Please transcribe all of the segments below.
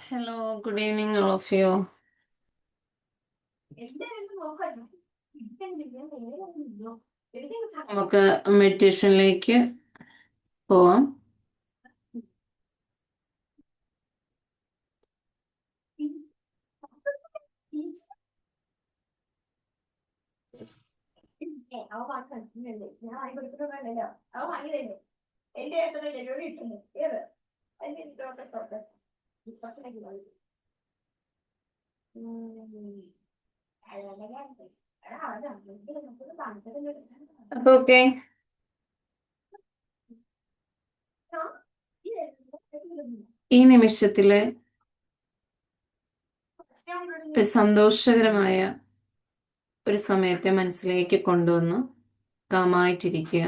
Hello, good evening, all of you. നമുക്ക് മെഡിറ്റേഷനിലേക്ക് പോവാം. അപ്പൊ ഓക്കെ, ഈ നിമിഷത്തില് ഒരു സന്തോഷകരമായ ഒരു സമയത്തെ മനസ്സിലേക്ക് കൊണ്ടുവന്ന് കാമായിട്ടിരിക്കുക.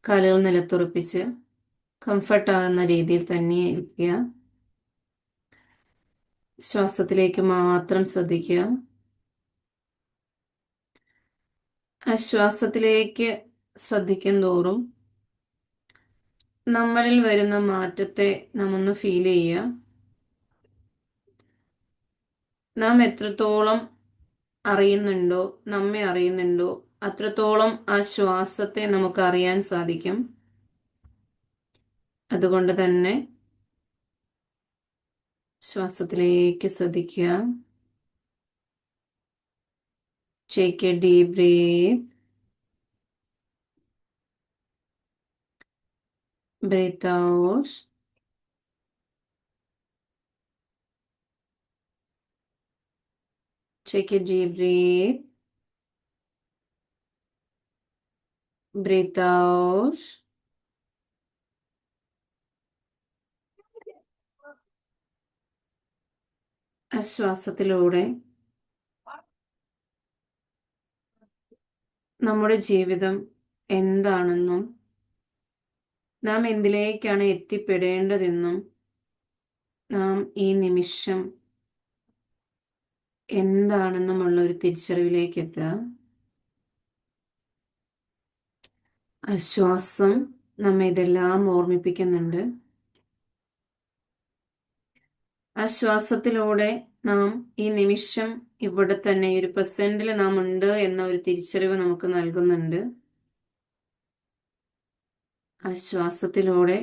കാലുകൾ നിലത്തുറപ്പിച്ച് കംഫർട്ടാകുന്ന രീതിയിൽ തന്നെ ഇരിക്കുക. ശ്വാസത്തിലേക്ക് മാത്രം ശ്രദ്ധിക്കുക. ആ ശ്വാസത്തിലേക്ക് ശ്രദ്ധിക്കും തോറും നമ്മളിൽ വരുന്ന മാറ്റത്തെ നാം ഒന്ന് ഫീൽ ചെയ്യുക. നാം എത്രത്തോളം അറിയുന്നുണ്ടോ, നമ്മെ അറിയുന്നുണ്ടോ, അത്രത്തോളം ആ ശ്വാസത്തെ നമുക്ക് അറിയാൻ സാധിക്കും. അതുകൊണ്ട് തന്നെ ശ്വാസത്തിലേക്ക് ശ്രദ്ധിക്കുക. Take a deep breath. Breathe out. Take a deep breath. Breathe out. ശ്വാസത്തിലൂടെ നമ്മുടെ ജീവിതം എന്താണെന്നും നാം എന്തിലേക്കാണ് എത്തിപ്പെടേണ്ടതെന്നും നാം ഈ നിമിഷം എന്താണെന്നുമുള്ള ഒരു തിരിച്ചറിവിലേക്ക് എത്തുക. ശ്വാസം നമ്മെ ഇതെല്ലാം ഓർമ്മിപ്പിക്കുന്നുണ്ട്. ആ ശ്വാസത്തിലൂടെ നാം ഈ നിമിഷം ഇവിടെ തന്നെ ഒരു പ്രസന്റിൽ നാം ഉണ്ട് എന്ന ഒരു തിരിച്ചറിവ് നമുക്ക് നൽകുന്നുണ്ട്. ആ ശ്വാസത്തിലൂടെ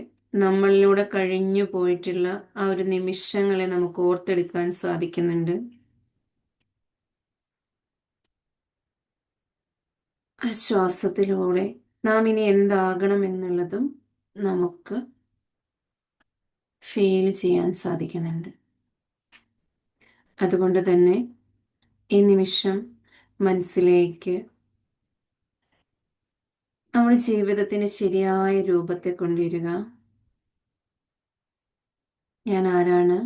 നമ്മളിലൂടെ കഴിഞ്ഞു പോയിട്ടുള്ള ആ ഒരു നിമിഷങ്ങളെ നമുക്ക് ഓർത്തെടുക്കാൻ സാധിക്കുന്നുണ്ട്. ആ ശ്വാസത്തിലൂടെ നാം ഇനി എന്താകണം എന്നുള്ളതും നമുക്ക് ഫീൽ ചെയ്യാൻ സാധിക്കുന്നുണ്ട്. അതുകൊണ്ട് തന്നെ ഈ നിമിഷം മനസ്സിലേക്ക് നമ്മുടെ ജീവിതത്തിന് ശരിയായ രൂപത്തെ കൊണ്ടുവരിക. ഞാൻ ആരാണ്?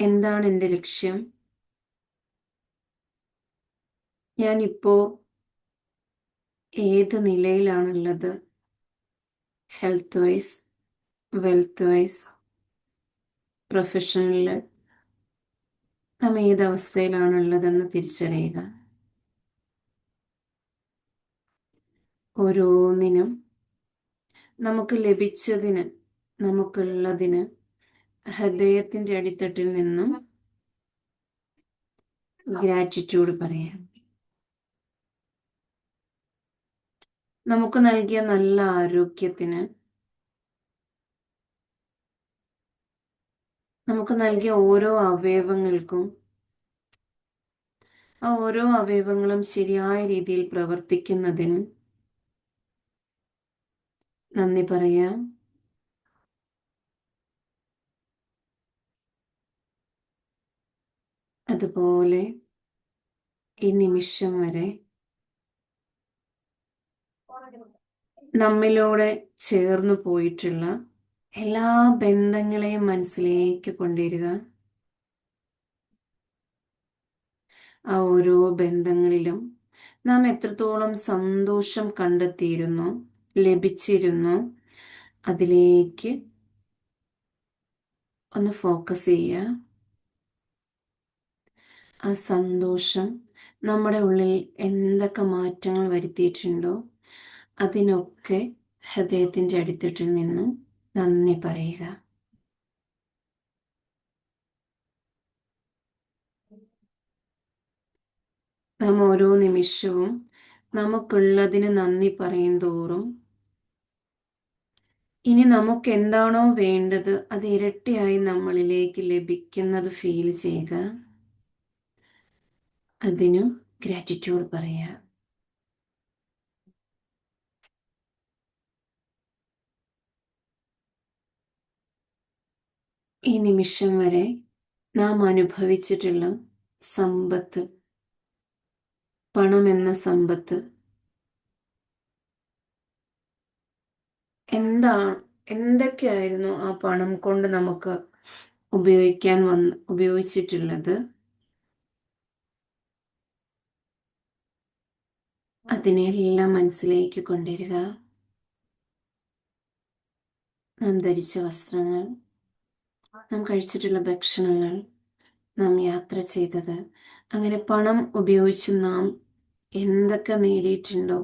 എന്താണ് എൻ്റെ ലക്ഷ്യം? ഞാനിപ്പോ ഏത് നിലയിലാണുള്ളത്? Health wise, wealth wise, professional, നാം ഏത് അവസ്ഥയിലാണുള്ളതെന്ന് തിരിച്ചറിയുക. ഓരോന്നിനും നമുക്ക് ലഭിച്ചതിന്, നമുക്കുള്ളതിന് ഹൃദയത്തിൻ്റെ അടിത്തട്ടിൽ നിന്നും ഗ്രാറ്റിറ്റ്യൂഡ് പറയാം. നമുക്ക് നൽകിയ നല്ല ആരോഗ്യത്തിന്, നമുക്ക് നൽകിയ ഓരോ അവയവങ്ങൾക്കും, ആ ഓരോ അവയവങ്ങളും ശരിയായ രീതിയിൽ പ്രവർത്തിക്കുന്നതിന് നന്ദി പറയാം. അതുപോലെ ഈ നിമിഷം വരെ നമ്മിലൂടെ ചേർന്നു പോയിട്ടുള്ള എല്ലാ ബന്ധങ്ങളെയും മനസ്സിലേക്ക് കൊണ്ടുവരിക. ആ ഓരോ ബന്ധങ്ങളിലും നാം എത്രത്തോളം സന്തോഷം കണ്ടെത്തിയിരുന്നു, ലഭിച്ചിരുന്നു, അതിലേക്ക് ഒന്ന് ഫോക്കസ് ചെയ്യുക. ആ സന്തോഷം നമ്മുടെ ഉള്ളിൽ എന്തൊക്കെ മാറ്റങ്ങൾ വരുത്തിയിട്ടുണ്ടോ അതിനൊക്കെ ഹൃദയത്തിൻ്റെ അടിത്തട്ടിൽ നിന്നും നന്ദി പറയുക. നാം ഓരോ നിമിഷവും നമുക്കുള്ളതിന് നന്ദി പറയും തോറും ഇനി നമുക്ക് എന്താണോ വേണ്ടത് അത് ഇരട്ടിയായി നമ്മളിലേക്ക് ലഭിക്കുന്നത് ഫീൽ ചെയ്യുക. അതിനു ഗ്രാറ്റിറ്റ്യൂഡ് പറയുക. ഈ നിമിഷം വരെ നാം അനുഭവിച്ചിട്ടുള്ള സമ്പത്ത്, പണം എന്ന സമ്പത്ത് എന്തൊക്കെയായിരുന്നു ആ പണം കൊണ്ട് നമുക്ക് ഉപയോഗിച്ചിട്ടുള്ളത്? അതിനെല്ലാം മനസ്സിലേക്ക് കൊണ്ടുവരിക. നാം ധരിച്ച വസ്ത്രങ്ങൾ, നാം കഴിച്ചിട്ടുള്ള ഭക്ഷണങ്ങൾ, നാം യാത്ര ചെയ്തത്, അങ്ങനെ പണം ഉപയോഗിച്ച് നാം എന്തൊക്കെ നേടിയിട്ടുണ്ടോ?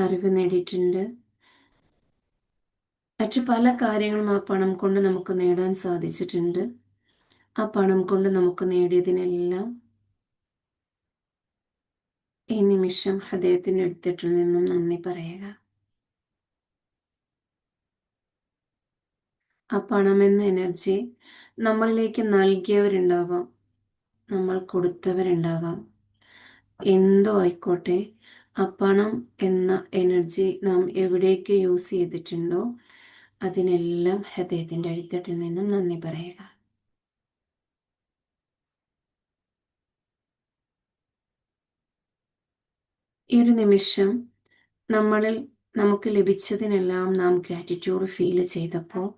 അറിവ് നേടിയിട്ടുണ്ട്, മറ്റു പല കാര്യങ്ങളും ആ പണം കൊണ്ട് നമുക്ക് നേടാൻ സാധിച്ചിട്ടുണ്ട്. ആ പണം കൊണ്ട് നമുക്ക് നേടിയതിനെല്ലാം ഈ നിമിഷം ഹൃദയത്തിൻ്റെ അടുത്തിട്ടിൽ നിന്നും നന്ദി പറയുക. ആ പണമെന്ന എനർജി നമ്മളിലേക്ക് നൽകിയവരുണ്ടാവാം, നമ്മൾ കൊടുത്തവരുണ്ടാവാം, എന്തോ ആയിക്കോട്ടെ. ആ പണം എന്ന എനർജി നാം എവിടേക്ക് യൂസ് ചെയ്തിട്ടുണ്ടോ അതിനെല്ലാം ഹൃദയത്തിൻ്റെ അടിത്തട്ടിൽ നിന്നും നന്ദി പറയുക. ഈ ഒരു നിമിഷം നമുക്ക് ലഭിച്ചതിനെല്ലാം നാം ഗ്രാറ്റിറ്റ്യൂഡ് ഫീൽ ചെയ്തപ്പോൾ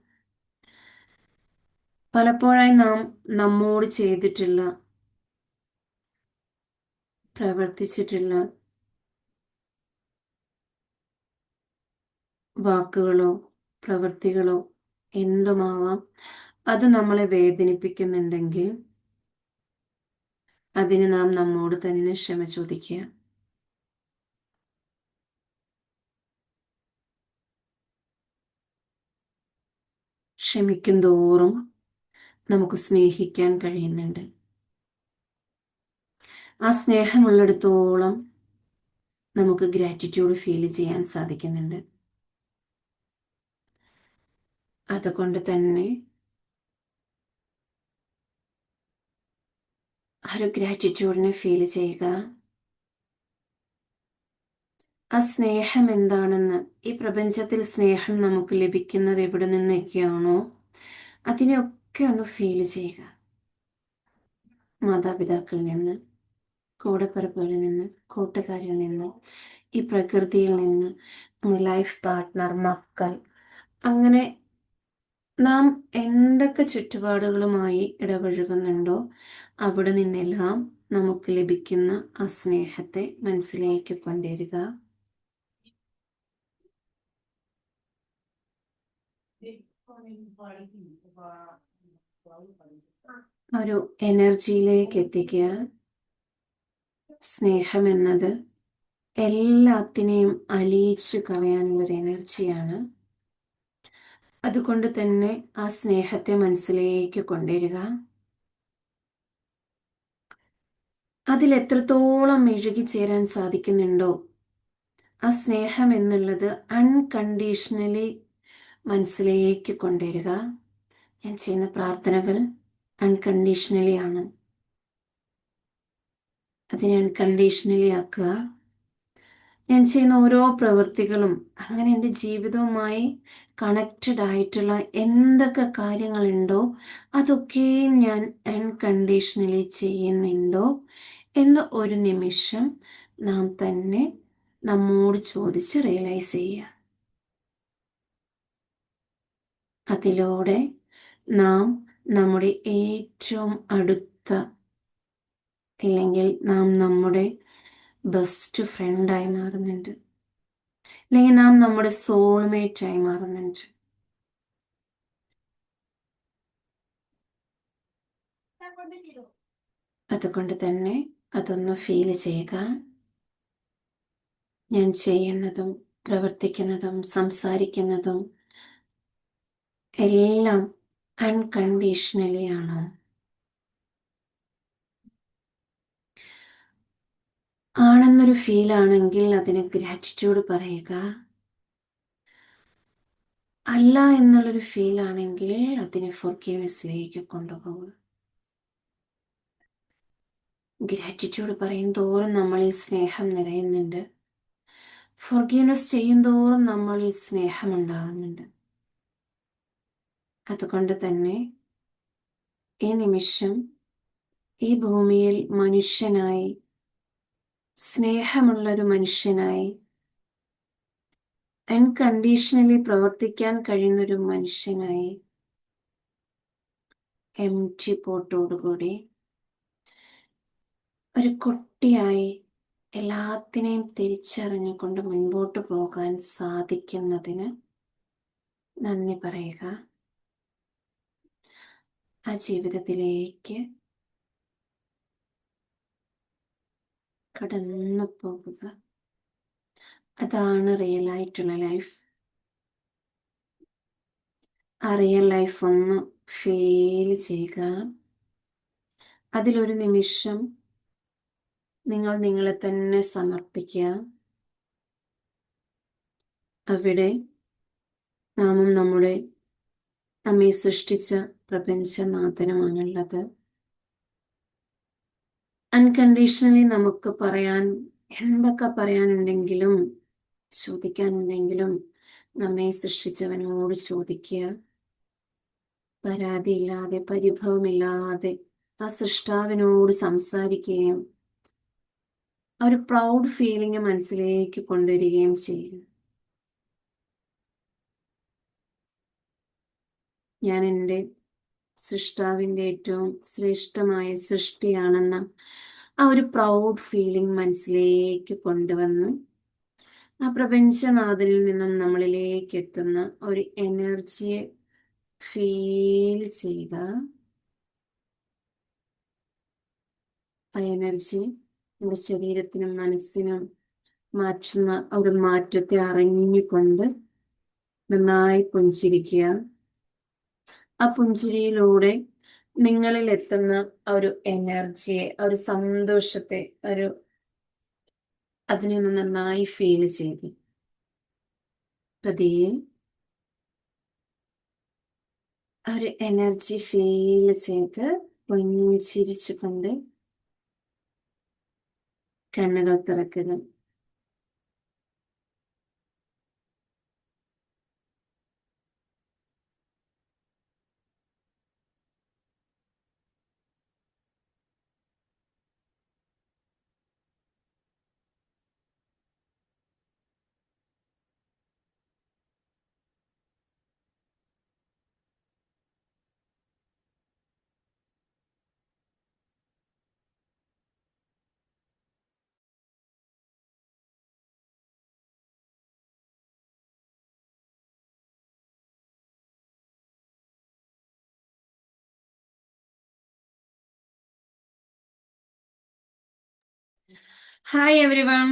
പലപ്പോഴായി നാം നമ്മോട് ചെയ്തിട്ടുള്ള, പ്രവർത്തിച്ചിട്ടുള്ള വാക്കുകളോ പ്രവൃത്തികളോ എന്തുമാവാം, അത് നമ്മളെ വേദനിപ്പിക്കുന്നുണ്ടെങ്കിൽ അതിന് നാം നമ്മോട് തന്നെ ക്ഷമ ചോദിക്കുക. ക്ഷമിക്കും തോറും നമുക്ക് സ്നേഹിക്കാൻ കഴിയുന്നുണ്ട്. ആ സ്നേഹമുള്ളിടത്തോളം നമുക്ക് ഗ്രാറ്റിറ്റ്യൂഡ് ഫീൽ ചെയ്യാൻ സാധിക്കുന്നുണ്ട്. അതുകൊണ്ട് തന്നെ ആ ഒരു ഗ്രാറ്റിറ്റ്യൂഡിനെ ഫീൽ ചെയ്യുക. ആ സ്നേഹം എന്താണെന്ന്, ഈ പ്രപഞ്ചത്തിൽ സ്നേഹം നമുക്ക് ലഭിക്കുന്നത് എവിടെ നിന്നൊക്കെയാണോ അതിനെയൊക്കെ ഒന്ന് ഫീൽ ചെയ്യുക. മാതാപിതാക്കളിൽ നിന്ന്, കൂടപ്പിറപ്പുകളിൽ നിന്ന്, കൂട്ടുകാരിൽ നിന്ന്, ഈ പ്രകൃതിയിൽ നിന്ന്, നമ്മുടെ ലൈഫ് പാർട്ട്ണർ, മക്കൾ, അങ്ങനെ നാം എന്തൊക്കെ ചുറ്റുപാടുകളുമായി ഇടപഴകുന്നുണ്ടോ അവിടെ നിന്നെല്ലാം നമുക്ക് ലഭിക്കുന്ന ആ സ്നേഹത്തെ മനസ്സിലേക്ക് കൊണ്ടുവരിക. ഒരു എനർജിയിലേക്ക് എത്തിക്കുക. സ്നേഹം എന്നത് എല്ലാത്തിനെയും അലിയിച്ചു കളയാനുള്ളൊരു എനർജിയാണ്. അതുകൊണ്ട് തന്നെ ആ സ്നേഹത്തെ മനസ്സിലേക്ക് കൊണ്ടുവരിക. അതിലെത്രത്തോളം ഇഴുകിച്ചേരാൻ സാധിക്കുന്നുണ്ടോ ആ സ്നേഹം എന്നുള്ളത് അൺകണ്ടീഷണലി മനസ്സിലേക്ക് കൊണ്ടുവരിക. ഞാൻ ചെയ്യുന്ന പ്രാർത്ഥനകൾ അൺകണ്ടീഷണലി ആണ്, അതിനെ അൺകണ്ടീഷണലി ആക്കുക. ഞാൻ ചെയ്യുന്ന ഓരോ പ്രവൃത്തികളും, അങ്ങനെ എൻ്റെ ജീവിതവുമായി കണക്റ്റഡ് ആയിട്ടുള്ള എന്തൊക്കെ കാര്യങ്ങളുണ്ടോ അതൊക്കെയും ഞാൻ അൺകണ്ടീഷണലി ചെയ്യുന്നുണ്ടോ എന്ന് ഒരു നിമിഷം നാം തന്നെ നമ്മോട് ചോദിച്ച് റിയലൈസ് ചെയ്യുക. അതിലൂടെ നാം നമ്മുടെ ഏറ്റവും അടുത്ത, അല്ലെങ്കിൽ നാം നമ്മുടെ ബെസ്റ്റ് ഫ്രണ്ടായി മാറുന്നുണ്ട്, അല്ലെങ്കിൽ നാം നമ്മുടെ സോൾമേറ്റായി മാറുന്നുണ്ട്. അതുകൊണ്ട് തന്നെ അതൊന്ന് ഫീൽ ചെയ്യുക. ഞാൻ ചെയ്യുന്നതും പ്രവർത്തിക്കുന്നതും സംസാരിക്കുന്നതും എല്ലാം അൺകണ്ടീഷണലി ആണോ? ആണെന്നൊരു ഫീൽ ആണെങ്കിൽ അതിന് ഗ്രാറ്റിറ്റ്യൂഡ് പറയുക. അല്ല എന്നുള്ളൊരു ഫീൽ ആണെങ്കിൽ അതിനെ ഫോർഗീവ്നെസ്സിലേക്ക് കൊണ്ടുപോകുക. ഗ്രാറ്റിറ്റ്യൂഡ് പറയും തോറും നമ്മളിൽ സ്നേഹം നിറയുന്നുണ്ട്. ഫോർഗീവ്നെസ് ചെയ്യും തോറും നമ്മളിൽ സ്നേഹം ഉണ്ടാകുന്നുണ്ട്. അതുകൊണ്ട് തന്നെ ഈ നിമിഷം ഈ ഭൂമിയിൽ മനുഷ്യനായി, സ്നേഹമുള്ളൊരു മനുഷ്യനായി, അൺകണ്ടീഷണലി പ്രവർത്തിക്കാൻ കഴിയുന്നൊരു മനുഷ്യനായി, എംപ്റ്റി പോട്ടോടുകൂടി ഒരു കുട്ടിയായി എല്ലാത്തിനെയും തിരിച്ചറിഞ്ഞുകൊണ്ട് മുൻപോട്ട് പോകാൻ സാധിക്കുന്നതിന് നന്ദി പറയുക. ആ ജീവിതത്തിലേക്ക് കടന്നു പോകുക. അതാണ് റിയൽ ആയിട്ടുള്ള ലൈഫ്. ആ റിയൽ ലൈഫ് ഒന്ന് ഫീൽ ചെയ്യുക. അതിലൊരു നിമിഷം നിങ്ങൾ നിങ്ങളെ തന്നെ സമർപ്പിക്കുക. അവിടെ നാമും നമ്മെ സൃഷ്ടിച്ച പ്രപഞ്ചനാഥനുമാണുള്ളത്. അൺകണ്ടീഷണലി നമുക്ക് എന്തൊക്കെ പറയാനുണ്ടെങ്കിലും ചോദിക്കാനുണ്ടെങ്കിലും നമ്മെ സൃഷ്ടിച്ചവനോട് ചോദിക്കുക. പരാതിയില്ലാതെ, പരിഭവമില്ലാതെ ആ സൃഷ്ടാവിനോട് സംസാരിക്കുകയും ആ ഒരു പ്രൗഡ് ഫീലിംഗ് മനസ്സിലേക്ക് കൊണ്ടുവരികയും ചെയ്യുക. ഞാൻ എൻ്റെ സൃഷ്ടാവിൻ്റെ ഏറ്റവും ശ്രേഷ്ഠമായ സൃഷ്ടിയാണെന്ന ആ ഒരു പ്രൗഡ് ഫീലിംഗ് മനസ്സിലേക്ക് കൊണ്ടുവന്ന് ആ പ്രപഞ്ചനാഥനിൽ നിന്നും നമ്മളിലേക്ക് എത്തുന്ന ഒരു എനർജിയെ ഫീൽ ചെയ്യുക. ആ എനർജി നമ്മുടെ ശരീരത്തിനും മനസ്സിനും മാറ്റുന്ന ഒരു മാറ്റത്തെ അറിഞ്ഞുകൊണ്ട് നന്നായി പുഞ്ചിരിക്കുക. ആ പുഞ്ചിരിയിലൂടെ നിങ്ങളിൽ എത്തുന്ന ഒരു എനർജിയെ, ഒരു സന്തോഷത്തെ, അതിനെ ഒന്ന് നന്നായി ഫീൽ ചെയ്ത് പതിയെ ഒരു എനർജി ഫീൽ ചെയ്ത് പുഞ്ചിരിച്ചുകൊണ്ട് കണ്ണുകൾ തുറക്കുക. Hi everyone,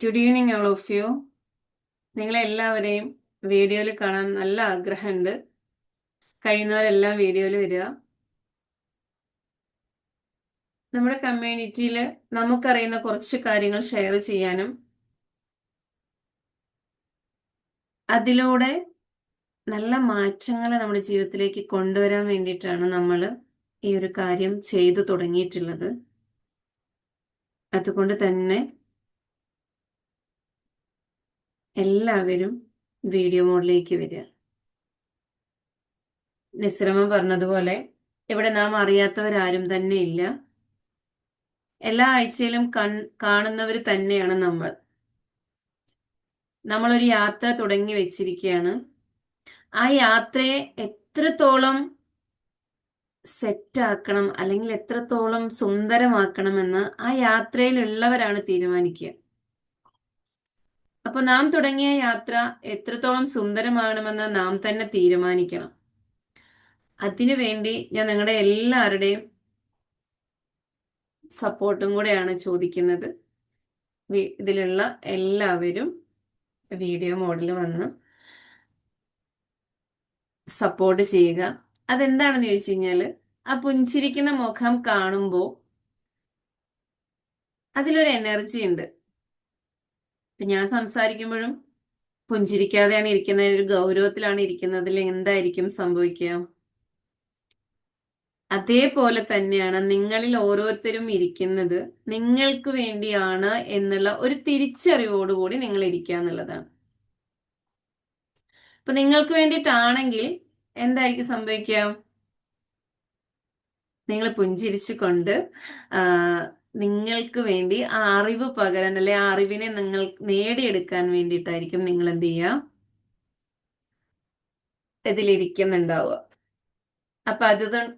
good evening all of you. നിങ്ങളെല്ലാവരെയും വീഡിയോയിൽ കാണാൻ നല്ല ആഗ്രഹമുണ്ട്. കഴിയുന്നവരെല്ലാം വീഡിയോയിൽ വരിക. നമ്മുടെ കമ്മ്യൂണിറ്റിയിൽ നമുക്കറിയുന്ന കുറച്ച് കാര്യങ്ങൾ ഷെയർ ചെയ്യാനും അതിലൂടെ നല്ല മാറ്റങ്ങൾ നമ്മുടെ ജീവിതത്തിലേക്ക് കൊണ്ടുവരാൻ വേണ്ടിയിട്ടാണ് നമ്മൾ ഈ ഒരു കാര്യം ചെയ്തു തുടങ്ങിയിട്ടുള്ളത്. അതുകൊണ്ട് തന്നെ എല്ലാവരും വീഡിയോ മോഡിലേക്ക് വരിക. നിസ്രമ പറഞ്ഞതുപോലെ ഇവിടെ നാം അറിയാത്തവരാരും തന്നെ ഇല്ല. എല്ലാ ആഴ്ചയിലും കാണുന്നവർ തന്നെയാണ് നമ്മളൊരു യാത്ര തുടങ്ങി വെച്ചിരിക്കുകയാണ്. ആ യാത്രയെ എത്രത്തോളം സെറ്റാക്കണം അല്ലെങ്കിൽ എത്രത്തോളം സുന്ദരമാക്കണമെന്ന് ആ യാത്രയിലുള്ളവരാണ് തീരുമാനിക്കുക. അപ്പൊ നാം തുടങ്ങിയ യാത്ര എത്രത്തോളം സുന്ദരമാകണമെന്ന് നാം തന്നെ തീരുമാനിക്കണം. അതിനുവേണ്ടി ഞാൻ നിങ്ങളുടെ എല്ലാവരുടെയും സപ്പോർട്ടും കൂടെയാണ് ചോദിക്കുന്നത്. ഇതിലുള്ള എല്ലാവരും വീഡിയോ മോഡിൽ വന്ന് സപ്പോർട്ട് ചെയ്യുക. അതെന്താണെന്ന് ചോദിച്ചു കഴിഞ്ഞാൽ, ആ പുഞ്ചിരിക്കുന്ന മുഖം കാണുമ്പോൾ അതിലൊരു എനർജി ഉണ്ട്. ഇപ്പൊ ഞാൻ സംസാരിക്കുമ്പോഴും പുഞ്ചിരിക്കാതെയാണ് ഇരിക്കുന്നത്, ഒരു ഗൗരവത്തിലാണ് ഇരിക്കുന്നതിൽ എന്തായിരിക്കും സംഭവിക്കുക? അതേപോലെ തന്നെയാണ് നിങ്ങളിൽ ഓരോരുത്തരും ഇരിക്കുന്നത് നിങ്ങൾക്ക് വേണ്ടിയാണ് എന്നുള്ള ഒരു തിരിച്ചറിവോടുകൂടി നിങ്ങൾ ഇരിക്കുക എന്നുള്ളതാണ്. അപ്പൊ നിങ്ങൾക്ക് വേണ്ടിയിട്ടാണെങ്കിൽ എന്തായിരിക്കും സംഭവിക്കുക? നിങ്ങൾ പുഞ്ചിരിച്ചുകൊണ്ട് നിങ്ങൾക്ക് വേണ്ടി ആ അറിവ് പകരാൻ, അല്ലെ ആ അറിവിനെ നിങ്ങൾ നേടിയെടുക്കാൻ വേണ്ടിയിട്ടായിരിക്കും നിങ്ങൾ എന്ത് ചെയ്യുക, ഇതിലിരിക്കുന്നുണ്ടാവുക. അപ്പൊ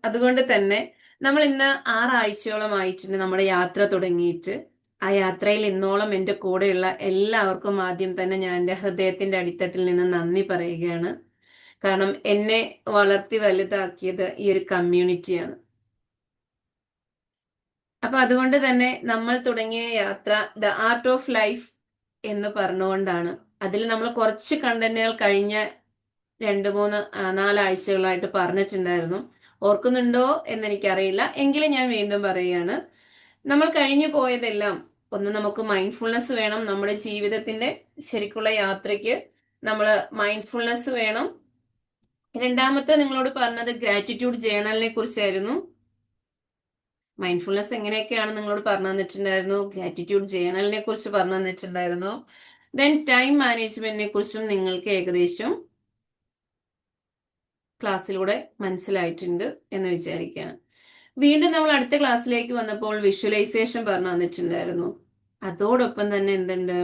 അതുകൊണ്ട് തന്നെ നമ്മൾ ഇന്ന് 6 ആഴ്ചയോളമായിട്ടുണ്ട് നമ്മുടെ യാത്ര തുടങ്ങിയിട്ട്. ആ യാത്രയിൽ ഇന്നോളം എൻ്റെ കൂടെയുള്ള എല്ലാവർക്കും ആദ്യം തന്നെ ഞാൻ എൻ്റെ ഹൃദയത്തിന്റെ അടിത്തട്ടിൽ നിന്ന് നന്ദി പറയുകയാണ്. കാരണം എന്നെ വളർത്തി വലുതാക്കിയത് ഈ ഒരു കമ്മ്യൂണിറ്റിയാണ്. അപ്പൊ അതുകൊണ്ട് തന്നെ നമ്മൾ തുടങ്ങിയ യാത്ര ദ ആർട്ട് ഓഫ് ലൈഫ് എന്ന് പറഞ്ഞുകൊണ്ടാണ്. അതിൽ നമ്മൾ കുറച്ച് കണ്ടന്റുകൾ കഴിഞ്ഞ 2-3-4 ആഴ്ചകളായിട്ട് പറഞ്ഞിട്ടുണ്ടായിരുന്നു. ഓർക്കുന്നുണ്ടോ എന്നെനിക്കറിയില്ല, എങ്കിലും ഞാൻ വീണ്ടും പറയുകയാണ്. നമ്മൾ കഴിഞ്ഞു പോയതെല്ലാം, ഒന്ന് നമുക്ക് മൈൻഡ്ഫുൾനെസ് വേണം. നമ്മുടെ ജീവിതത്തിന്റെ ശരിക്കുള്ള യാത്രയ്ക്ക് നമ്മൾ മൈൻഡ്ഫുൾനെസ് വേണം. രണ്ടാമത്തെ നിങ്ങളോട് പറഞ്ഞത് ഗ്രാറ്റിറ്റ്യൂഡ് ജേണലിനെ കുറിച്ചായിരുന്നു. മൈൻഡ്ഫുൾനെസ് എങ്ങനെയൊക്കെയാണ് നിങ്ങളോട് പറഞ്ഞു തന്നിട്ടുണ്ടായിരുന്നു, ഗ്രാറ്റിറ്റ്യൂഡ് ജേണലിനെ കുറിച്ച് പറഞ്ഞു തന്നിട്ടുണ്ടായിരുന്നു. ദെൻ ടൈം മാനേജ്മെന്റിനെ കുറിച്ചും നിങ്ങൾക്ക് ഏകദേശം ക്ലാസ്സിലൂടെ മനസ്സിലായിട്ടുണ്ട് എന്ന് വിചാരിക്കുകയാണ്. വീണ്ടും നമ്മൾ അടുത്ത ക്ലാസ്സിലേക്ക് വന്നപ്പോൾ വിഷ്വലൈസേഷൻ പറഞ്ഞു തന്നിട്ടുണ്ടായിരുന്നു. അതോടൊപ്പം തന്നെ എന്തുണ്ട്,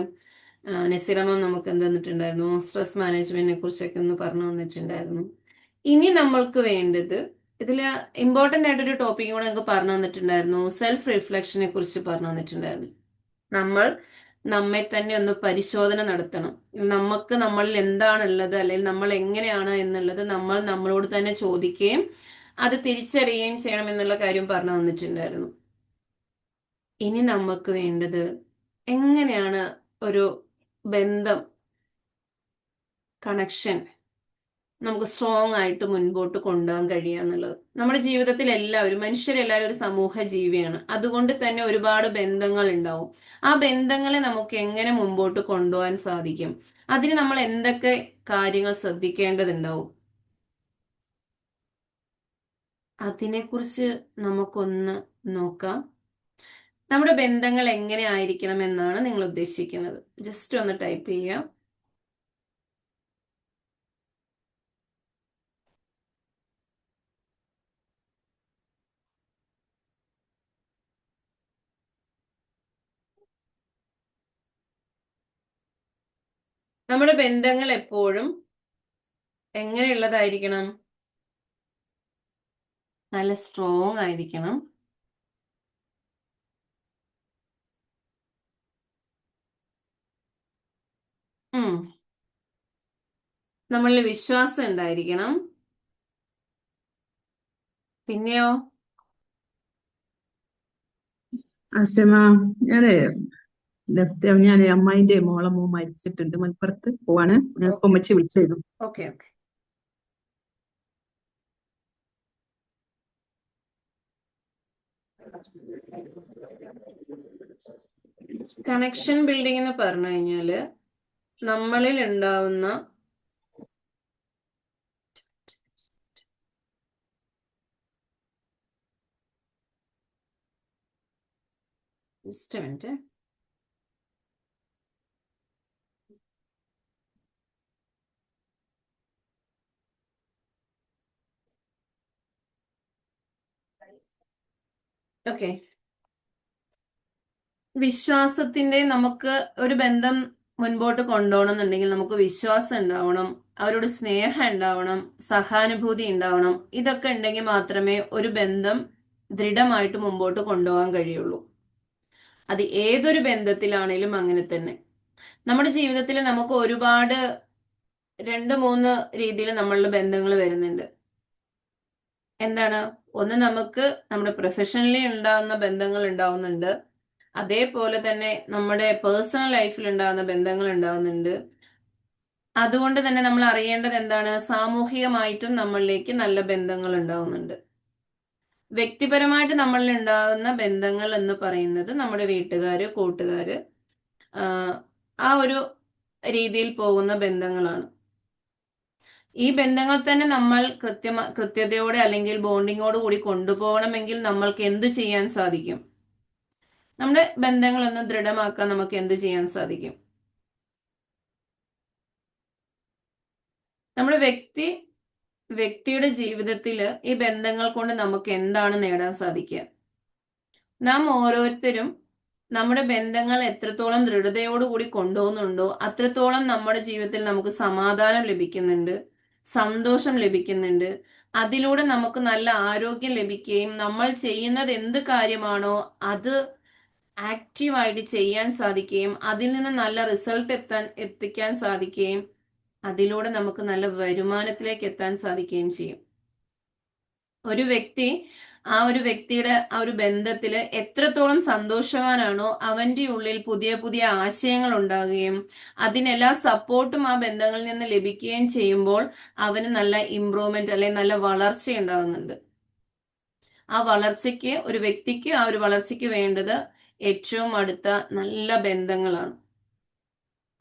നസിറമ്മ നമുക്ക് എന്ത് തന്നിട്ടുണ്ടായിരുന്നു, സ്ട്രെസ് മാനേജ്മെന്റിനെ കുറിച്ചൊക്കെ ഒന്ന് പറഞ്ഞു തന്നിട്ടുണ്ടായിരുന്നു. ഇനി നമ്മൾക്ക് വേണ്ടത്, ഇതിൽ ഇമ്പോർട്ടന്റ് ആയിട്ടൊരു ടോപ്പിക്കും കൂടെ നമുക്ക് പറഞ്ഞു തന്നിട്ടുണ്ടായിരുന്നു, സെൽഫ് റിഫ്ലക്ഷനെ കുറിച്ച് പറഞ്ഞു തന്നിട്ടുണ്ടായിരുന്നു. നമ്മൾ നമ്മെ തന്നെ ഒന്ന് പരിശോധന നടത്തണം. നമുക്ക് നമ്മളിൽ എന്താണുള്ളത്, അല്ലെങ്കിൽ നമ്മൾ എങ്ങനെയാണ് എന്നുള്ളത് നമ്മൾ നമ്മളോട് തന്നെ ചോദിക്കുകയും അത് തിരിച്ചറിയുകയും ചെയ്യണം എന്നുള്ള കാര്യം പറഞ്ഞു തന്നിട്ടുണ്ടായിരുന്നു. ഇനി നമുക്ക് വേണ്ടത് എങ്ങനെയാണ് ഒരു ബന്ധം, കണക്ഷൻ നമുക്ക് സ്ട്രോങ് ആയിട്ട് മുൻപോട്ട് കൊണ്ടുപോകാൻ കഴിയുക എന്നുള്ളത്. നമ്മുടെ ജീവിതത്തിൽ എല്ലാവരും, മനുഷ്യരെല്ലാവരും ഒരു സമൂഹ ജീവിയാണ്. അതുകൊണ്ട് തന്നെ ഒരുപാട് ബന്ധങ്ങൾ ഉണ്ടാവും. ആ ബന്ധങ്ങളെ നമുക്ക് എങ്ങനെ മുമ്പോട്ട് കൊണ്ടുപോകാൻ സാധിക്കും, അതിന് നമ്മൾ എന്തൊക്കെ കാര്യങ്ങൾ ശ്രദ്ധിക്കേണ്ടതുണ്ടാവും, അതിനെക്കുറിച്ച് നമുക്കൊന്ന് നോക്കാം. നമ്മുടെ ബന്ധങ്ങൾ എങ്ങനെ ആയിരിക്കണം എന്നാണ് നിങ്ങൾ ഉദ്ദേശിക്കുന്നത്? ജസ്റ്റ് ഒന്ന് ടൈപ്പ് ചെയ്യാം. നമ്മുടെ ബന്ധങ്ങൾ എപ്പോഴും എങ്ങനെയുള്ളതായിരിക്കണം? നല്ല സ്ട്രോങ് ആയിരിക്കണം. നമ്മളിൽ വിശ്വാസം ഉണ്ടായിരിക്കണം. പിന്നെയോ? ആശമ, ഞാന് ഞാൻ അമ്മായിന്റെ മോളെ മരിച്ചിട്ടുണ്ട്, മലപ്പുറത്ത് പോവാണ്. ഞാൻ ഇപ്പൊ ഉമ്മച്ചി വിളിച്ചായിരുന്നു. Okay okay. കണക്ഷൻ ബിൽഡിംഗ് എന്ന് പറഞ്ഞു കഴിഞ്ഞാല് നമ്മളിൽ ഉണ്ടാവുന്ന ജസ്റ്റ് മിനിറ്റ്, ഓക്കെ. വിശ്വാസത്തിന്റെ, നമുക്ക് ഒരു ബന്ധം മുൻപോട്ട് കൊണ്ടുപോകണമെന്നുണ്ടെങ്കിൽ നമുക്ക് വിശ്വാസം ഉണ്ടാവണം, അവരോട് സ്നേഹം ഉണ്ടാവണം, സഹാനുഭൂതി ഉണ്ടാവണം. ഇതൊക്കെ ഉണ്ടെങ്കിൽ മാത്രമേ ഒരു ബന്ധം ദൃഢമായിട്ട് മുമ്പോട്ട് കൊണ്ടുപോകാൻ കഴിയുള്ളൂ. അത് ഏതൊരു ബന്ധത്തിലാണേലും അങ്ങനെ തന്നെ. നമ്മുടെ ജീവിതത്തിൽ നമുക്ക് ഒരുപാട് 2-3 രീതിയിൽ നമ്മളുടെ ബന്ധങ്ങൾ വരുന്നുണ്ട്. എന്താണ്? ഒന്ന്, നമുക്ക് നമ്മുടെ പ്രൊഫഷണലി ഉണ്ടാകുന്ന ബന്ധങ്ങൾ ഉണ്ടാവുന്നുണ്ട്. അതേപോലെ തന്നെ നമ്മുടെ പേഴ്സണൽ ലൈഫിൽ ഉണ്ടാകുന്ന ബന്ധങ്ങൾ ഉണ്ടാവുന്നുണ്ട്. അതുകൊണ്ട് തന്നെ നമ്മൾ അറിയേണ്ടത് എന്താണ്? സാമൂഹികമായിട്ടും നമ്മളിലേക്ക് നല്ല ബന്ധങ്ങൾ ഉണ്ടാവുന്നുണ്ട്. വ്യക്തിപരമായിട്ട് നമ്മളിൽ ഉണ്ടാകുന്ന ബന്ധങ്ങൾ എന്ന് പറയുന്നത് നമ്മുടെ വീട്ടുകാര്, കൂട്ടുകാര്, ആ ഒരു രീതിയിൽ പോകുന്ന ബന്ധങ്ങളാണ്. ഈ ബന്ധങ്ങൾ തന്നെ നമ്മൾ കൃത്യതയോടെ അല്ലെങ്കിൽ ബോണ്ടിങ്ങോട് കൂടി കൊണ്ടുപോകണമെങ്കിൽ നമ്മൾക്ക് എന്തു ചെയ്യാൻ സാധിക്കും? നമ്മുടെ ബന്ധങ്ങളൊന്ന് ദൃഢമാക്കാൻ നമുക്ക് എന്ത് ചെയ്യാൻ സാധിക്കും? നമ്മുടെ വ്യക്തിയുടെ ജീവിതത്തിൽ ഈ ബന്ധങ്ങൾ കൊണ്ട് നമുക്ക് എന്താണ് നേടാൻ സാധിക്കുക? നാം ഓരോരുത്തരും നമ്മുടെ ബന്ധങ്ങൾ എത്രത്തോളം ദൃഢതയോടുകൂടി കൊണ്ടുപോകുന്നുണ്ടോ അത്രത്തോളം നമ്മുടെ ജീവിതത്തിൽ നമുക്ക് സമാധാനം ലഭിക്കുന്നുണ്ട്, സന്തോഷം ലഭിക്കുന്നുണ്ട്. അതിലൂടെ നമുക്ക് നല്ല ആരോഗ്യം ലഭിക്കുകയും നമ്മൾ ചെയ്യുന്നത് എന്ത് കാര്യമാണോ അത് ആക്റ്റീവായിട്ട് ചെയ്യാൻ സാധിക്കുകയും അതിൽ നിന്ന് നല്ല റിസൾട്ട് എത്തിക്കാൻ സാധിക്കുകയും അതിലൂടെ നമുക്ക് നല്ല വരുമാനത്തിലേക്ക് എത്താൻ സാധിക്കുകയും ചെയ്യും. ഒരു വ്യക്തി ആ ഒരു വ്യക്തിയുടെ ആ ഒരു ബന്ധത്തില് എത്രത്തോളം സന്തോഷവാനാണോ അവന്റെ ഉള്ളിൽ പുതിയ പുതിയ ആശയങ്ങൾ ഉണ്ടാകുകയും അതിനെല്ലാ സപ്പോർട്ടും ആ ബന്ധങ്ങളിൽ നിന്ന് ലഭിക്കുകയും ചെയ്യുമ്പോൾ അവന് നല്ല ഇംപ്രൂവ്മെന്റ് അല്ലെങ്കിൽ നല്ല വളർച്ച ഉണ്ടാകുന്നുണ്ട്. ആ വളർച്ചയ്ക്ക് ഒരു വ്യക്തിക്ക് ആ ഒരു വളർച്ചയ്ക്ക് വേണ്ടത് ഏറ്റവും അടുത്ത നല്ല ബന്ധങ്ങളാണ്.